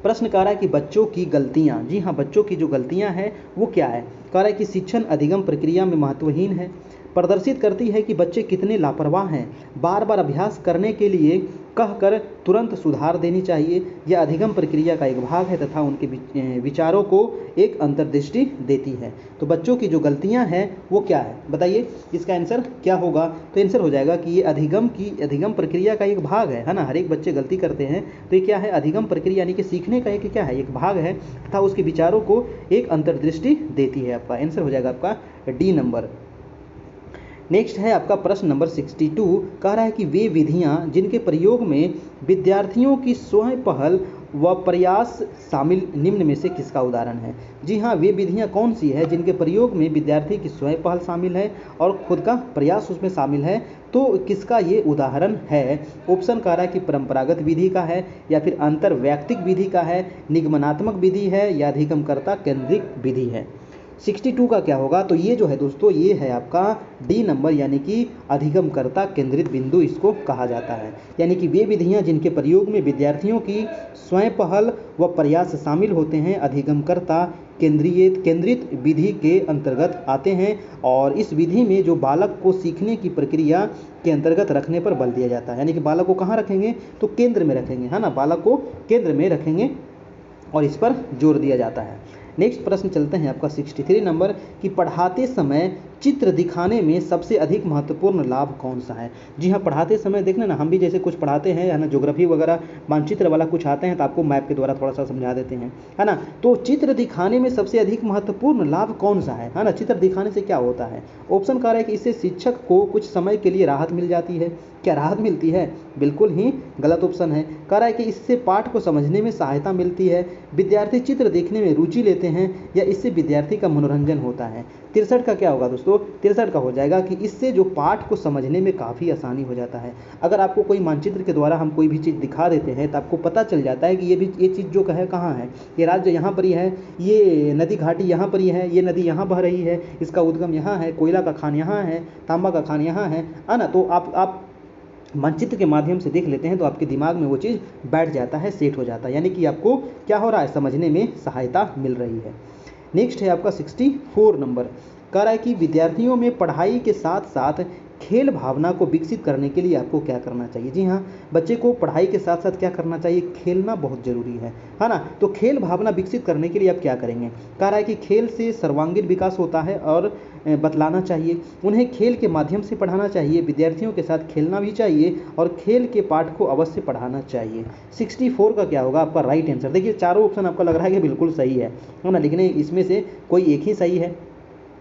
प्रश्न कह रहा है कि बच्चों की गलतियां, जी हाँ, बच्चों की जो गलतियां हैं वो क्या है। कह रहा है कि शिक्षण अधिगम प्रक्रिया में महत्वहीन है, प्रदर्शित करती है कि बच्चे कितने लापरवाह हैं, बार बार अभ्यास करने के लिए कहकर तुरंत सुधार देनी चाहिए, यह अधिगम प्रक्रिया का एक भाग है तथा उनके विचारों को एक अंतर्दृष्टि देती है। तो बच्चों की जो गलतियां हैं वो क्या है, बताइए इसका आंसर क्या होगा। तो आंसर हो जाएगा कि ये अधिगम प्रक्रिया का एक भाग है ना। हर एक बच्चे गलती करते हैं, तो ये क्या है, अधिगम प्रक्रिया यानी कि सीखने का एक क्या है, एक भाग है तथा उसके विचारों को एक अंतर्दृष्टि देती है। आपका आंसर हो जाएगा आपका डी नंबर। नेक्स्ट है आपका प्रश्न नंबर 62। कह रहा है कि वे विधियां जिनके प्रयोग में विद्यार्थियों की स्वयं पहल व प्रयास शामिल निम्न में से किसका उदाहरण है। जी हाँ, वे विधियां कौन सी है जिनके प्रयोग में विद्यार्थी की स्वयं पहल शामिल है और खुद का प्रयास उसमें शामिल है, तो किसका ये उदाहरण है। ऑप्शन कह रहा है कि परंपरागत विधि का है, या फिर अंतर्वैयक्तिक विधि का है, निगमनात्मक विधि है, या अधिगमकर्ता केंद्रित विधि है। 62 का क्या होगा, तो ये जो है दोस्तों ये है आपका डी नंबर, यानी कि अधिगमकर्ता केंद्रित बिंदु इसको कहा जाता है। यानी कि वे विधियां जिनके प्रयोग में विद्यार्थियों की स्वयं पहल व प्रयास शामिल होते हैं अधिगमकर्ता केंद्रित विधि के अंतर्गत आते हैं, और इस विधि में जो बालक को सीखने की प्रक्रिया के अंतर्गत रखने पर बल दिया जाता है। यानी कि बालक को कहाँ रखेंगे, तो केंद्र में रखेंगे, है ना, बालक को केंद्र में रखेंगे और इस पर जोर दिया जाता है। नेक्स्ट प्रश्न चलते हैं आपका 63 नंबर कि पढ़ाते समय चित्र दिखाने में सबसे अधिक महत्वपूर्ण लाभ कौन सा है। जी हाँ, पढ़ाते समय देखना ना, हम भी जैसे कुछ पढ़ाते हैं, है ना, ज्योग्राफी वगैरह मानचित्र वाला कुछ आते हैं तो आपको मैप के द्वारा थोड़ा सा समझा देते हैं, है ना। तो चित्र दिखाने में सबसे अधिक महत्वपूर्ण लाभ कौन सा है ना। चित्र दिखाने से क्या होता है, ऑप्शन कह रहा है कि इससे शिक्षक को कुछ समय के लिए राहत मिल जाती है। क्या राहत मिलती है, बिल्कुल ही गलत ऑप्शन है। कह रहा है कि इससे पाठ को समझने में सहायता मिलती है, विद्यार्थी चित्र देखने में रुचि लेते हैं, या इससे विद्यार्थी का मनोरंजन होता है। 63 का क्या होगा दोस्तों, 63 का हो जाएगा कि इससे जो पाठ को समझने में काफ़ी आसानी हो जाता है। अगर आपको कोई मानचित्र के द्वारा हम कोई भी चीज़ दिखा देते हैं तो आपको पता चल जाता है कि ये चीज़ जो है कहाँ है, ये राज्य यहाँ पर ही है, ये नदी घाटी यहाँ पर ही है, ये नदी यहाँ बह रही है, इसका उद्गम यहाँ है, कोयला का खान यहाँ है, तांबा का खान यहाँ है ना। तो आप मानचित्र के माध्यम से देख लेते हैं तो आपके दिमाग में वो चीज़ बैठ जाता है, सेट हो जाता है, यानी कि आपको क्या हो रहा है, समझने में सहायता मिल रही है। नेक्स्ट है आपका 64 नंबर। कह रहा है कि विद्यार्थियों में पढ़ाई के साथ साथ खेल भावना को विकसित करने के लिए आपको क्या करना चाहिए। जी हाँ, बच्चे को पढ़ाई के साथ साथ क्या करना चाहिए, खेलना बहुत ज़रूरी है ना। तो खेल भावना विकसित करने के लिए आप क्या करेंगे। कह रहा है कि खेल से सर्वांगीण विकास होता है और बतलाना चाहिए, उन्हें खेल के माध्यम से पढ़ाना चाहिए, विद्यार्थियों के साथ खेलना भी चाहिए और खेल के पाठ को अवश्य पढ़ाना चाहिए। 64 का क्या होगा आपका राइट आंसर। देखिए चारों ऑप्शन आपका लग रहा है कि बिल्कुल सही है ना, लेकिन इसमें से कोई एक ही सही है।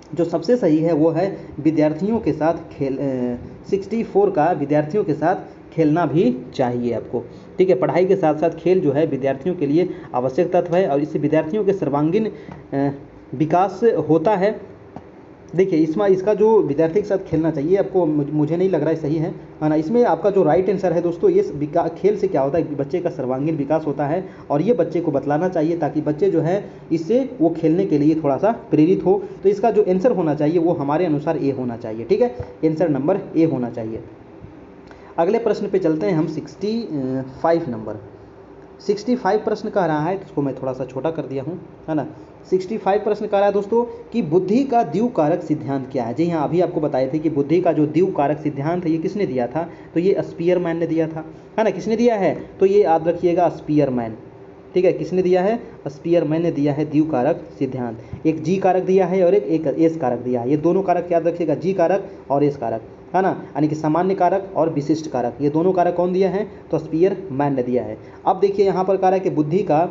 जो सबसे सही है वो है विद्यार्थियों के साथ 64 का विद्यार्थियों के साथ खेलना भी चाहिए आपको। ठीक है, पढ़ाई के साथ साथ खेल जो है विद्यार्थियों के लिए आवश्यक तत्व है और इससे विद्यार्थियों के सर्वांगीण विकास होता है। देखिए इसका जो विद्यार्थी के साथ खेलना चाहिए आपको, मुझे नहीं लग रहा है सही है ना। इसमें आपका जो राइट आंसर है दोस्तों, ये खेल से क्या होता है, बच्चे का सर्वांगीण विकास होता है और ये बच्चे को बतलाना चाहिए ताकि बच्चे जो है इससे वो खेलने के लिए थोड़ा सा प्रेरित हो। तो इसका जो आंसर होना चाहिए वो हमारे अनुसार ए होना चाहिए। ठीक है, आंसर नंबर ए होना चाहिए। अगले प्रश्न पे चलते हैं हम 65 नंबर। 65 प्रश्न कह रहा है, इसको मैं थोड़ा सा छोटा कर दिया हूँ, है ना। 65 प्रश्न कह रहा है दोस्तों कि बुद्धि का द्विकारक सिद्धांत क्या है। जी हाँ, अभी आपको बताए थे कि बुद्धि का जो द्विकारक सिद्धांत है ये किसने दिया था, तो ये स्पीयरमैन ने दिया था, है ना। किसने दिया है, तो ये याद रखिएगा स्पीयरमैन। ठीक है, किसने दिया है, स्पीयरमैन ने दिया है द्विकारक सिद्धांत। एक जी कारक दिया है और एक एस कारक दिया है। ये दोनों कारक याद रखिएगा, जी कारक और एस कारक, है ना, यानी कि सामान्य कारक और विशिष्ट कारक, ये दोनों कारक कौन दिया है, तो स्पीयरमैन ने दिया है। अब देखिए यहाँ पर कह रहा है कि बुद्धि का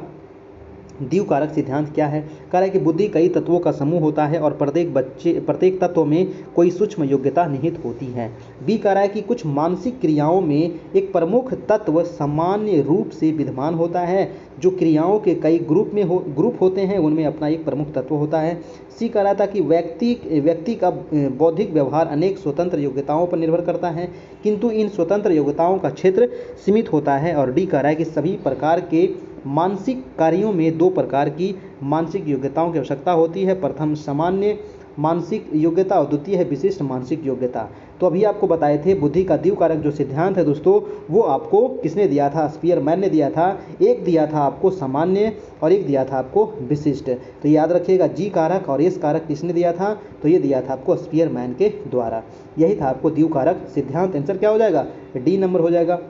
दीव कारक सिद्धांत क्या है? कह रहा है कि बुद्धि कई तत्वों का समूह होता है और प्रत्येक तत्व में कोई सूक्ष्म योग्यता निहित होती है। बी कह रहा है कि कुछ मानसिक क्रियाओं में एक प्रमुख तत्व सामान्य रूप से विद्यमान होता है, जो क्रियाओं के कई ग्रुप होते हैं उनमें अपना एक प्रमुख तत्व होता है। सी कह रहा था कि व्यक्ति का बौद्धिक व्यवहार अनेक स्वतंत्र योग्यताओं पर निर्भर करता है, किंतु इन स्वतंत्र योग्यताओं का क्षेत्र सीमित होता है। और डी कह रहा है कि सभी प्रकार के मानसिक कार्यों में दो प्रकार की मानसिक योग्यताओं की आवश्यकता होती है, प्रथम सामान्य मानसिक योग्यता और द्वितीय है विशिष्ट मानसिक योग्यता। तो अभी आपको बताए थे बुद्धि का द्विव कारक जो सिद्धांत है दोस्तों, वो आपको किसने दिया था? स्पीयरमैन ने दिया था। एक दिया था आपको सामान्य और एक दिया था आपको विशिष्ट। तो याद रखिएगा, जी कारक और एस कारक किसने दिया था? तो ये दिया था आपको स्पीयरमैन के द्वारा। यही था आपको द्विव कारक सिद्धांत। आंसर क्या हो जाएगा? डी नंबर हो जाएगा।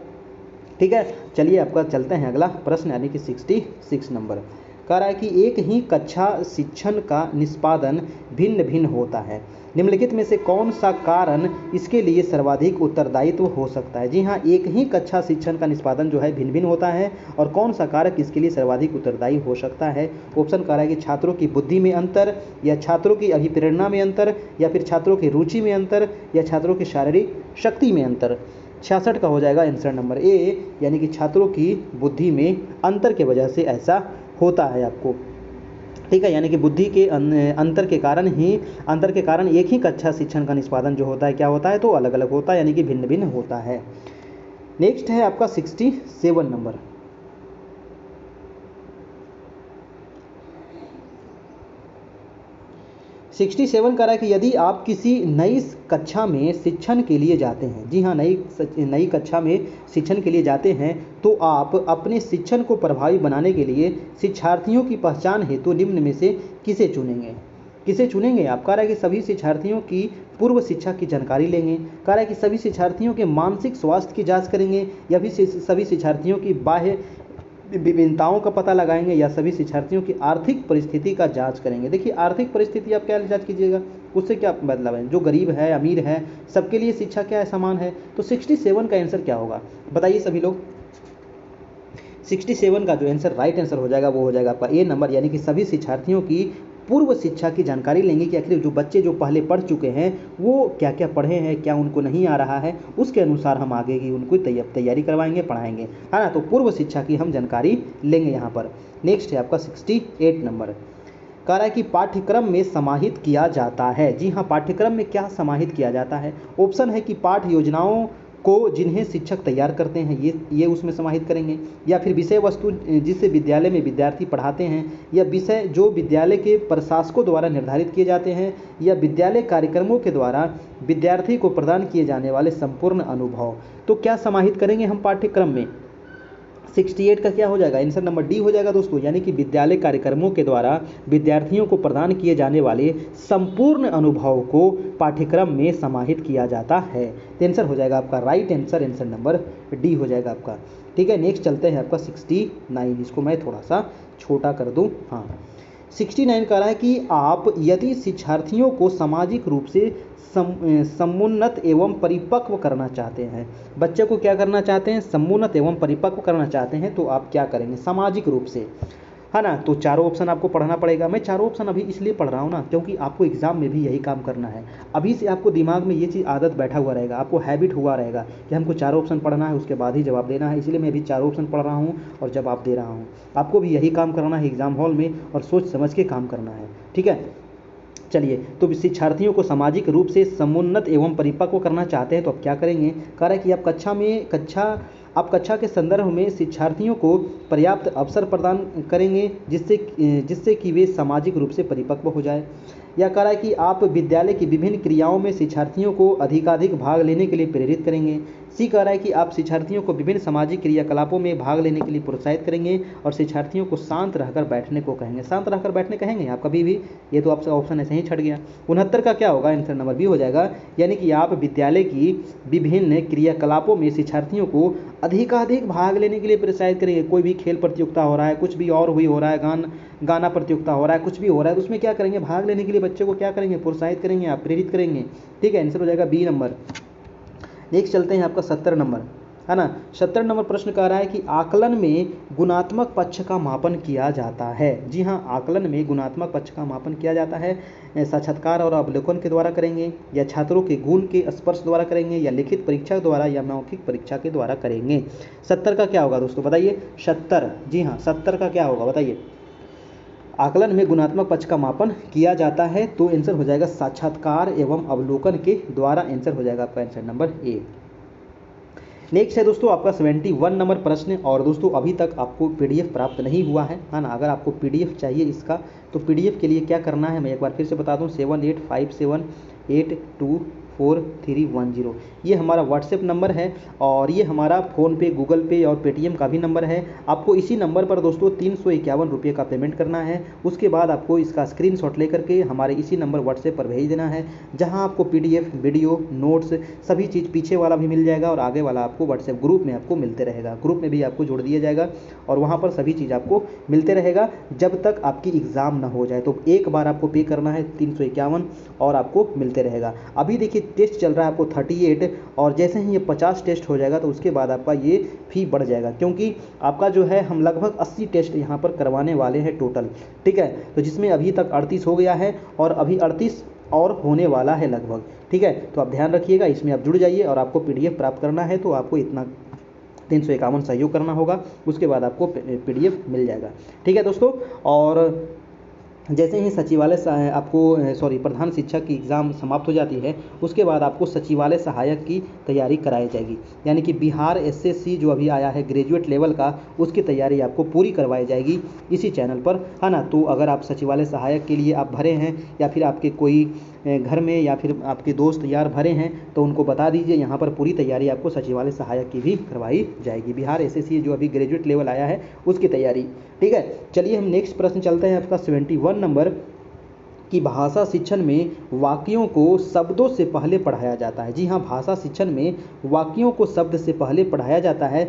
ठीक है, चलिए आपका चलते हैं अगला प्रश्न यानी कि 66 नंबर। कह रहा है कि एक ही कक्षा शिक्षण का निष्पादन भिन्न भिन्न होता है, निम्नलिखित में से कौन सा कारण इसके लिए सर्वाधिक उत्तरदायित्व हो सकता है? जी हाँ, एक ही कक्षा शिक्षण का निष्पादन जो है भिन्न भिन्न होता है, और कौन सा कारक इसके लिए सर्वाधिक उत्तरदायी हो सकता है? ऑप्शन कह रहा है कि छात्रों की बुद्धि में अंतर, या छात्रों की अभिप्रेरणा में अंतर, या फिर छात्रों की रुचि में अंतर, या छात्रों की शारीरिक शक्ति में अंतर। 66 का हो जाएगा आंसर नंबर ए, यानी कि छात्रों की बुद्धि में अंतर के वजह से ऐसा होता है आपको। ठीक है, यानी कि बुद्धि के अंतर के कारण एक ही कक्षा शिक्षण का निष्पादन जो होता है क्या होता है? तो अलग अलग होता है, यानी कि भिन्न भिन्न होता है। नेक्स्ट है आपका 67 नंबर। 67 कह रहा है कि यदि आप किसी नई कक्षा में शिक्षण के लिए जाते हैं, जी हाँ, नई कक्षा में शिक्षण के लिए जाते हैं, तो आप अपने शिक्षण को प्रभावी बनाने के लिए शिक्षार्थियों की पहचान हेतु निम्न में से किसे चुनेंगे आप? कह रहा है कि सभी शिक्षार्थियों की पूर्व शिक्षा की जानकारी लेंगे, कह रहा है कि सभी शिक्षार्थियों के मानसिक स्वास्थ्य की जांच करेंगे, या फिर सभी शिक्षार्थियों की बाह्य विभिन्नताओं का पता लगाएंगे, या सभी शिक्षार्थियों की आर्थिक परिस्थिति का जांच करेंगे। देखिए, आर्थिक परिस्थिति आप क्या जांच कीजिएगा, उससे क्या मतलब है? जो गरीब है, अमीर है, सबके लिए शिक्षा क्या है? समान है। तो 67 का आंसर क्या होगा बताइए सभी लोग? 67 का जो आंसर राइट आंसर हो जाएगा वो हो जाएगा आपका ए नंबर, यानी कि सभी शिक्षार्थियों की पूर्व शिक्षा की जानकारी लेंगे कि आखिर जो बच्चे जो पहले पढ़ चुके हैं वो क्या क्या पढ़े हैं, क्या उनको नहीं आ रहा है, उसके अनुसार हम आगे की उनको तैयारी करवाएंगे, पढ़ाएंगे, है ना। तो पूर्व शिक्षा की हम जानकारी लेंगे यहाँ पर। नेक्स्ट है आपका 68 नंबर। कह रहा है कि पाठ्यक्रम में समाहित किया जाता है। जी हाँ, पाठ्यक्रम में क्या समाहित किया जाता है? ऑप्शन है कि पाठ योजनाओं को जिन्हें शिक्षक तैयार करते हैं ये उसमें समाहित करेंगे, या फिर विषय वस्तु जिसे विद्यालय में विद्यार्थी पढ़ाते हैं, या विषय जो विद्यालय के प्रशासकों द्वारा निर्धारित किए जाते हैं, या विद्यालय कार्यक्रमों के द्वारा विद्यार्थी को प्रदान किए जाने वाले संपूर्ण अनुभव। तो क्या समाहित करेंगे हम पाठ्यक्रम में? 68 का क्या हो जाएगा? आंसर नंबर डी हो जाएगा दोस्तों, यानी कि विद्यालय कार्यक्रमों के द्वारा विद्यार्थियों को प्रदान किए जाने वाले संपूर्ण अनुभव को पाठ्यक्रम में समाहित किया जाता है। आंसर हो जाएगा आपका right answer, answer number D हो जाएगा आपका। ठीक है, नेक्स्ट चलते हैं आपका 69। इसको मैं थोड़ा सा छोटा कर दूं। हाँ, 69 कह रहा है कि आप यदि शिक्षार्थियों को सामाजिक रूप से समुन्नत एवं परिपक्व करना चाहते हैं, बच्चे को क्या करना चाहते हैं? समुन्नत एवं परिपक्व करना चाहते हैं, तो आप क्या करेंगे? सामाजिक रूप से, है ना। तो चारों ऑप्शन आपको पढ़ना पड़ेगा। मैं चारों ऑप्शन अभी इसलिए पढ़ रहा हूँ ना, क्योंकि आपको एग्जाम में भी यही काम करना है। अभी से आपको दिमाग में ये चीज़ आदत बैठा हुआ रहेगा, आपको हैबिट हुआ रहेगा कि हमको चारों ऑप्शन पढ़ना है, उसके बाद ही जवाब देना है। इसलिए मैं अभी चारों ऑप्शन पढ़ रहा हूँ और जवाब दे रहा हूँ। आपको भी यही काम करना है एग्जाम हॉल में, और सोच समझ के काम करना है। ठीक है, चलिए, तो शिक्षार्थियों को सामाजिक रूप से समुन्नत एवं परिपक्व करना चाहते हैं, तो आप क्या करेंगे? कह रहा है कि आप कक्षा के संदर्भ में शिक्षार्थियों को पर्याप्त अवसर प्रदान करेंगे जिससे कि वे सामाजिक रूप से परिपक्व हो जाए। या कह रहा है कि आप विद्यालय की विभिन्न क्रियाओं में शिक्षार्थियों को अधिकाधिक भाग लेने के लिए प्रेरित करेंगे। सी कह रहा है कि आप शिक्षार्थियों को विभिन्न सामाजिक क्रियाकलापों में भाग लेने के लिए प्रोत्साहित करेंगे, और शिक्षार्थियों को शांत रहकर बैठने को कहेंगे। शांत रहकर बैठने कहेंगे आप कभी भी? ये तो आपका ऑप्शन ऐसे ही छट गया। 69 का क्या होगा? आंसर नंबर बी हो जाएगा, यानी कि आप विद्यालय की विभिन्न क्रियाकलापों में शिक्षार्थियों को अधिकाधिक भाग लेने के लिए प्रोत्साहित करेंगे। कोई भी खेल प्रतियोगिता हो रहा है, कुछ भी और हो रहा है, गाना प्रतियोगिता हो रहा है, कुछ भी हो रहा है, तो उसमें क्या करेंगे? भाग लेने के लिए बच्चे को क्या करेंगे? प्रोत्साहित करेंगे, आप प्रेरित करेंगे। ठीक है, आंसर हो जाएगा बी नंबर। नेक्स्ट चलते हैं आपका 70 नंबर। है ना। 70 नंबर प्रश्न कह रहा है कि आकलन में गुणात्मक पक्ष का मापन किया जाता है। जी हाँ, आकलन में गुणात्मक पक्ष का मापन किया जाता है। साक्षात्कार और अवलोकन के द्वारा करेंगे, या छात्रों के गुण के स्पर्श द्वारा करेंगे, या लिखित परीक्षा द्वारा, या मौखिक परीक्षा के द्वारा करेंगे। 70 का क्या होगा दोस्तों, बताइए। 70, जी हाँ, 70 का क्या होगा बताइए। आकलन में गुणात्मक पक्ष का मापन किया जाता है, तो आंसर हो जाएगा साक्षात्कार एवं अवलोकन के द्वारा। आंसर हो जाएगा आपका आंसर नंबर ए। नेक्स्ट है दोस्तों आपका 71 नंबर प्रश्न। और दोस्तों अभी तक आपको पीडीएफ प्राप्त नहीं हुआ है ना। अगर आपको पीडीएफ चाहिए इसका, तो पीडीएफ के लिए क्या करना है मैं एक बार फिर से बता दूं। 7857824310 ये हमारा व्हाट्सएप नंबर है, और ये हमारा फ़ोनपे, गूगल पे और पेटीएम का भी नंबर है। आपको इसी नंबर पर दोस्तों 351 रुपये का पेमेंट करना है। उसके बाद आपको इसका स्क्रीनशॉट लेकर के हमारे इसी नंबर व्हाट्सएप पर भेज देना है, जहां आपको पीडीएफ, वीडियो, नोट्स सभी चीज़, पीछे वाला भी मिल जाएगा और आगे वाला आपको व्हाट्सएप ग्रुप में आपको मिलते रहेगा। ग्रुप में भी आपको जोड़ दिया जाएगा और वहाँ पर सभी चीज़ आपको मिलते रहेगा जब तक आपकी एग्ज़ाम ना हो जाए। तो एक बार आपको पे करना है 351 और आपको मिलते रहेगा। अभी देखिए टेस्ट चल रहा है आपको 38, और जैसे ही ये 50 टेस्ट हो जाएगा तो उसके बाद आपका ये फी बढ़ जाएगा, क्योंकि आपका जो है हम लगभग 80 टेस्ट यहाँ पर करवाने वाले हैं टोटल। ठीक है, तो जिसमें अभी तक 38 हो गया है और अभी 38 और होने वाला है लगभग। ठीक है, तो आप ध्यान रखिएगा, इसमें आप जुड़ जाइए। और आपको पीडीएफ प्राप्त करना है तो आपको इतना 351 सहयोग करना होगा, उसके बाद आपको पीडीएफ मिल जाएगा। ठीक है दोस्तों, और जैसे ही सचिवालय आपको प्रधान शिक्षक की एग्ज़ाम समाप्त हो जाती है, उसके बाद आपको सचिवालय सहायक की तैयारी कराई जाएगी। यानी कि बिहार एसएससी जो अभी आया है ग्रेजुएट लेवल का, उसकी तैयारी आपको पूरी करवाई जाएगी इसी चैनल पर, है ना। तो अगर आप सचिवालय सहायक के लिए आप भरे हैं, या फिर आपके कोई घर में या फिर आपके दोस्त यार भरे हैं, तो उनको बता दीजिए, यहाँ पर पूरी तैयारी आपको सचिवालय सहायक की भी करवाई जाएगी। बिहार एसएससी जो अभी ग्रेजुएट लेवल आया है उसकी तैयारी। ठीक है, चलिए हम नेक्स्ट प्रश्न चलते हैं आपका 71 नंबर कि भाषा शिक्षण में वाक्यों को शब्दों से पहले पढ़ाया जाता है। जी हाँ, भाषा शिक्षण में वाक्यों को शब्द से पहले पढ़ाया जाता है।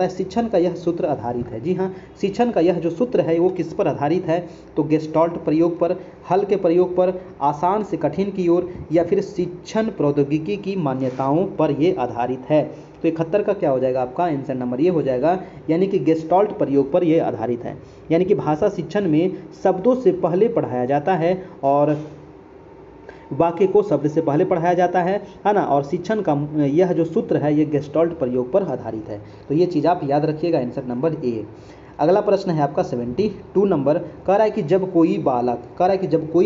शिक्षण का यह सूत्र आधारित है। जी हाँ, शिक्षण का यह जो सूत्र है वो किस पर आधारित है, तो गेस्टाल्ट प्रयोग पर, हल के प्रयोग पर, आसान से कठिन की ओर, या फिर शिक्षण प्रौद्योगिकी की मान्यताओं पर ये आधारित है। तो 71 का क्या हो जाएगा आपका आंसर नंबर, ये हो जाएगा, यानी कि गेस्टाल्ट प्रयोग पर यह आधारित है। यानी कि भाषा शिक्षण में शब्दों से पहले पढ़ाया जाता है और वाक्य को शब्द से पहले पढ़ाया जाता है ना। और शिक्षण का यह जो सूत्र है ये गेस्टाल्ट प्रयोग पर आधारित है। तो ये चीज़ आप याद रखिएगा, आंसर नंबर ए। अगला प्रश्न है आपका 72 नंबर। कह रहा है कि जब कोई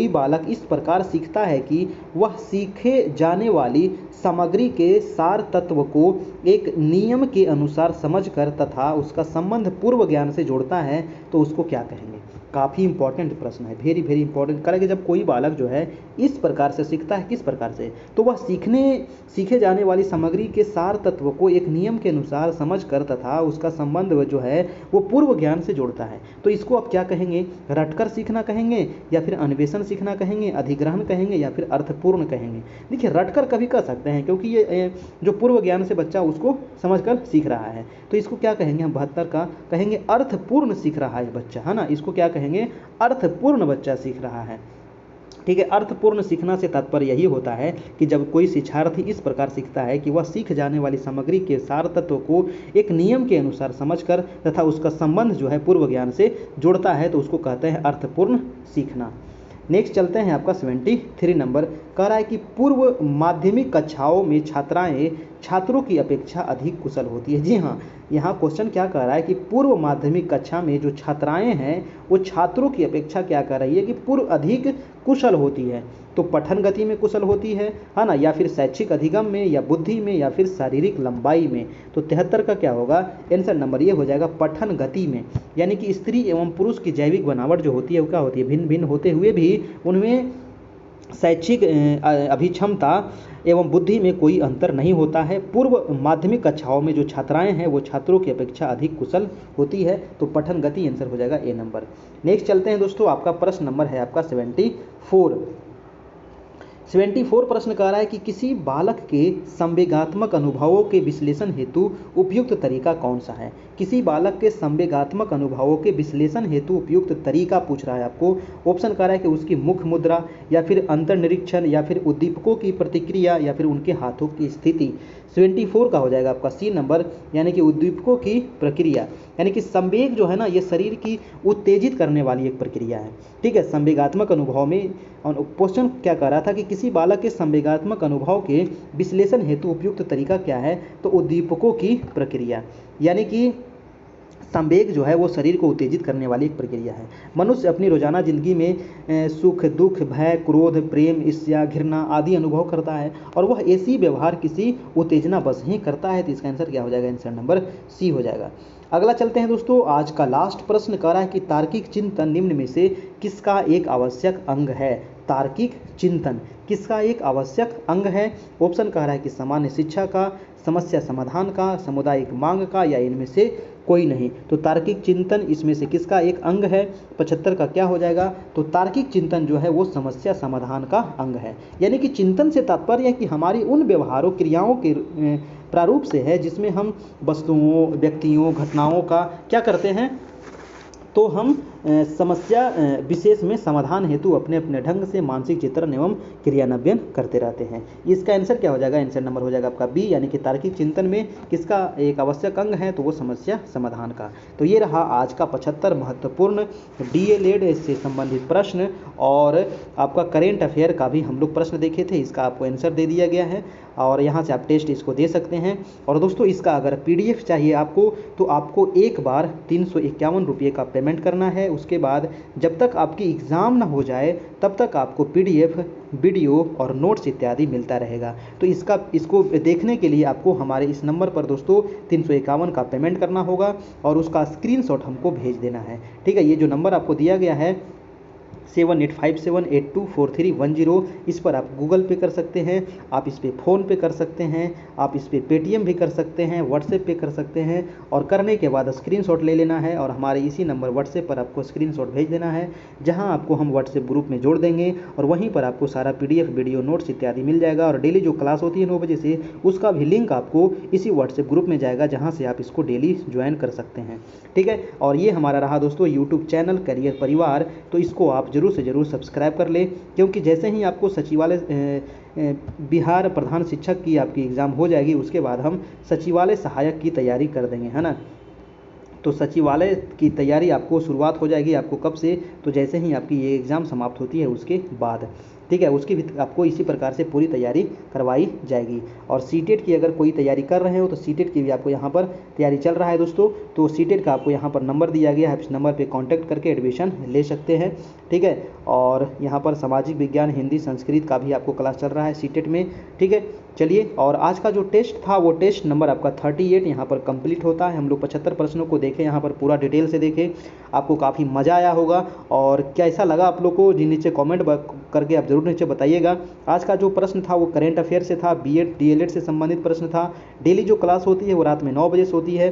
बालक इस प्रकार सीखता है कि वह सीखे जाने वाली सामग्री के सार तत्व को एक नियम के अनुसार समझकर तथा उसका संबंध पूर्व ज्ञान से जोड़ता है, तो उसको क्या कहेंगे। काफ़ी इंपॉर्टेंट प्रश्न है, वेरी वेरी इंपॉर्टेंट। कह रहा है कि जब कोई बालक जो है इस प्रकार से सीखता है, किस प्रकार से, तो वह सीखे जाने वाली सामग्री के सार तत्व को एक नियम के अनुसार समझकर तथा उसका संबंध जो है वो पूर्व ज्ञान से जोड़ता है। तो इसको आप क्या कहेंगे, रटकर सीखना कहेंगे, या फिर अन्वेषण सीखना कहेंगे, अधिग्रहण कहेंगे, या फिर अर्थपूर्ण कहेंगे। देखिए रटकर कभी कह सकते हैं, क्योंकि ये जो पूर्व ज्ञान से बच्चा उसको समझकर सीख रहा है, तो इसको क्या कहेंगे हम 72 का कहेंगे अर्थपूर्ण सीख रहा है बच्चा, है ना। इसको क्या कहेंगे, अर्थपूर्ण बच्चा सीख रहा है। ठीक है, अर्थपूर्ण सीखना से तात्पर्य यही होता है कि जब कोई शिक्षार्थी इस प्रकार सीखता है कि वह सीख जाने वाली सामग्री के सार तत्व को एक नियम के अनुसार समझकर तथा उसका संबंध जो है पूर्व ज्ञान से जोड़ता है, तो उसको कहते हैं अर्थपूर्ण सीखना। नेक्स्ट चलते हैं आपका 73 नंबर। कह रहा है कि पूर्व माध्यमिक कक्षाओं में छात्राएं छात्रों की अपेक्षा अधिक कुशल होती है। जी हाँ, यहाँ क्वेश्चन क्या कह रहा है कि पूर्व माध्यमिक कक्षा में जो छात्राएं हैं वो छात्रों की अपेक्षा क्या कर रही है कि पूर्व अधिक कुशल होती है। तो पठन गति में कुशल होती है ना, या फिर शैक्षिक अधिगम में, या बुद्धि में, या फिर शारीरिक लंबाई में। तो 73 का क्या होगा आंसर नंबर, ये हो जाएगा पठन गति में। यानी कि स्त्री एवं पुरुष की जैविक बनावट जो होती है वो क्या होती है, भिन्न भिन्न होते हुए भी उनमें शैक्षिक अभिक्षमता एवं बुद्धि में कोई अंतर नहीं होता है। पूर्व माध्यमिक कक्षाओं में जो छात्राएं हैं वो छात्रों की अपेक्षा अधिक कुशल होती है। तो पठन गति आंसर हो जाएगा ए नंबर। नेक्स्ट चलते हैं दोस्तों, आपका प्रश्न नंबर है आपका 74 74 प्रश्न कह रहा है कि किसी बालक के संवेगात्मक अनुभवों के विश्लेषण हेतु उपयुक्त तरीका कौन सा है। किसी बालक के संवेगात्मक अनुभवों के विश्लेषण हेतु उपयुक्त तरीका पूछ रहा है आपको। ऑप्शन कह रहा है कि उसकी मुख मुद्रा, या फिर अंतर्निरीक्षण, या फिर उद्दीपकों की प्रतिक्रिया, या फिर उनके हाथों की स्थिति। 74 का हो जाएगा आपका सी नंबर, यानी कि उद्दीपकों की प्रक्रिया। यानी कि संवेग जो है ना, ये शरीर की उत्तेजित करने वाली एक प्रक्रिया है। ठीक है, संवेगात्मक अनुभव में क्वेश्चन क्या कह रहा था कि किसी बालक के संवेगात्मक अनुभव के विश्लेषण हेतु उपयुक्त तरीका क्या है, तो उद्दीपकों की प्रक्रिया। यानी कि संवेग जो है वो शरीर को उत्तेजित करने वाली एक प्रक्रिया है। मनुष्य अपनी रोजाना जिंदगी में सुख, दुख, भय, क्रोध, प्रेम, ईर्ष्या, घृणा आदि अनुभव करता है, और वह ऐसी व्यवहार किसी उत्तेजना बस ही करता है। तो इसका आंसर क्या हो जाएगा, आंसर नंबर सी हो जाएगा। अगला चलते हैं दोस्तों, आज का लास्ट प्रश्न कह रहा है कि तार्किक चिंतन निम्न में से किसका एक आवश्यक अंग है। तार्किक चिंतन किसका एक आवश्यक अंग है। ऑप्शन कह रहा है कि सामान्य शिक्षा का, समस्या समाधान का, सामुदायिक मांग का, या इनमें से कोई नहीं। तो तार्किक चिंतन इसमें से किसका एक अंग है। 75 का क्या हो जाएगा, तो तार्किक चिंतन जो है वो समस्या समाधान का अंग है। यानी कि चिंतन से तात्पर्य है कि हमारी उन व्यवहारों, क्रियाओं के प्रारूप से है जिसमें हम वस्तुओं, व्यक्तियों, घटनाओं का क्या करते हैं, तो हम समस्या विशेष में समाधान हेतु अपने अपने ढंग से मानसिक चित्रण एवं क्रियान्वयन करते रहते हैं। इसका आंसर क्या हो जाएगा, आंसर नंबर हो जाएगा आपका बी, यानी कि तार्किक चिंतन में किसका एक आवश्यक अंग है, तो वो समस्या समाधान का। तो ये रहा आज का 75 महत्वपूर्ण डीएलएड से संबंधित प्रश्न, और आपका करेंट अफेयर का भी हम लोग प्रश्न देखे थे, इसका आपको आंसर दे दिया गया है, और यहाँ से आप टेस्ट इसको दे सकते हैं। और दोस्तों इसका अगर पीडीएफ चाहिए आपको, तो आपको एक बार 351 रुपये का पेमेंट करना है। उसके बाद जब तक आपकी एग्ज़ाम ना हो जाए तब तक आपको पीडीएफ, वीडियो और नोट्स इत्यादि मिलता रहेगा। तो इसको देखने के लिए आपको हमारे इस नंबर पर दोस्तों 351 का पेमेंट करना होगा, और उसका स्क्रीनशॉट हमको भेज देना है। ठीक है, ये जो नंबर आपको दिया गया है 7857824310, इस पर आप गूगल पे कर सकते हैं, आप इस पर फ़ोन पे कर सकते हैं, आप इस पर पेटीएम भी कर सकते हैं, व्हाट्सएप पे कर सकते हैं, और करने के बाद स्क्रीनशॉट ले लेना है और हमारे इसी नंबर व्हाट्सएप पर आपको स्क्रीनशॉट भेज देना है, जहां आपको हम व्हाट्सएप ग्रुप में जोड़ देंगे, और वहीं पर आपको सारा पीडीएफ, वीडियो, नोट्स इत्यादि मिल जाएगा। और डेली जो क्लास होती है 9 बजे से, उसका भी लिंक आपको इसी व्हाट्सएप ग्रुप में जाएगा, जहाँ से आप इसको डेली ज्वाइन कर सकते हैं। ठीक है, और ये हमारा रहा दोस्तों यूट्यूब चैनल करियर परिवार, तो इसको आप जरूर से जरूर सब्सक्राइब कर लें, क्योंकि जैसे ही आपको सचिवालय बिहार प्रधान शिक्षक की आपकी एग्ज़ाम हो जाएगी, उसके बाद हम सचिवालय सहायक की तैयारी कर देंगे, है ना। तो सचिवालय की तैयारी आपको शुरुआत हो जाएगी, आपको कब से, तो जैसे ही आपकी ये एग्ज़ाम समाप्त होती है उसके बाद। ठीक है, उसकी भी आपको इसी प्रकार से पूरी तैयारी करवाई जाएगी। और सीटेट की अगर कोई तैयारी कर रहे हो तो सीटेट की भी आपको यहाँ पर तैयारी चल रहा है दोस्तों, तो सीटेट का आपको यहाँ पर नंबर दिया गया है, इस नंबर पे कांटेक्ट करके एडमिशन ले सकते हैं। ठीक है, और यहाँ पर सामाजिक विज्ञान, हिंदी, संस्कृत का भी आपको क्लास चल रहा है सीटेट में। ठीक है, चलिए, और आज का जो टेस्ट था वो टेस्ट नंबर आपका 38 यहाँ पर कंप्लीट होता है। हम लोग 75 प्रश्नों को देखें, यहाँ पर पूरा डिटेल से देखें, आपको काफ़ी मज़ा आया होगा। और कैसा लगा आप लोग को, जी नीचे कमेंट करके आप जरूर नीचे बताइएगा। आज का जो प्रश्न था वो करेंट अफेयर से था, बीएड डीएलएड से संबंधित प्रश्न था। डेली जो क्लास होती है वो रात में 9 बजे से होती है।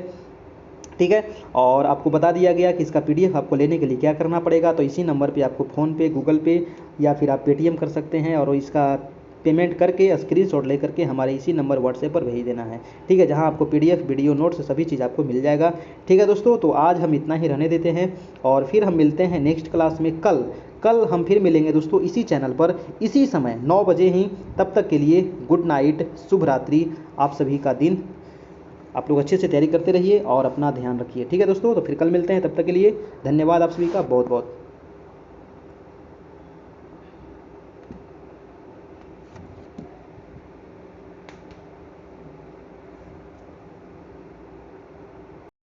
ठीक है, और आपको बता दिया गया कि इसका पीडीएफ आपको लेने के लिए क्या करना पड़ेगा। तो इसी नंबर पे आपको फ़ोन पे, गूगल पे, या फिर आप पेटीएम कर सकते हैं, और इसका पेमेंट करके स्क्रीनशॉट ले करके हमारे इसी नंबर व्हाट्सएप पर भेज देना है। ठीक है, जहां आपको पीडीएफ, वीडियो, नोट्स सभी चीज़ आपको मिल जाएगा। ठीक है दोस्तों, तो आज हम इतना ही रहने देते हैं, और फिर हम मिलते हैं नेक्स्ट क्लास में कल हम फिर मिलेंगे दोस्तों इसी चैनल पर, इसी समय 9 बजे ही। तब तक के लिए गुड नाइट, शुभ रात्रि। आप सभी का दिन, आप लोग अच्छे से तैयारी करते रहिए और अपना ध्यान रखिए। ठीक है दोस्तों, तो फिर कल मिलते हैं, तब तक के लिए धन्यवाद आप सभी का बहुत बहुत।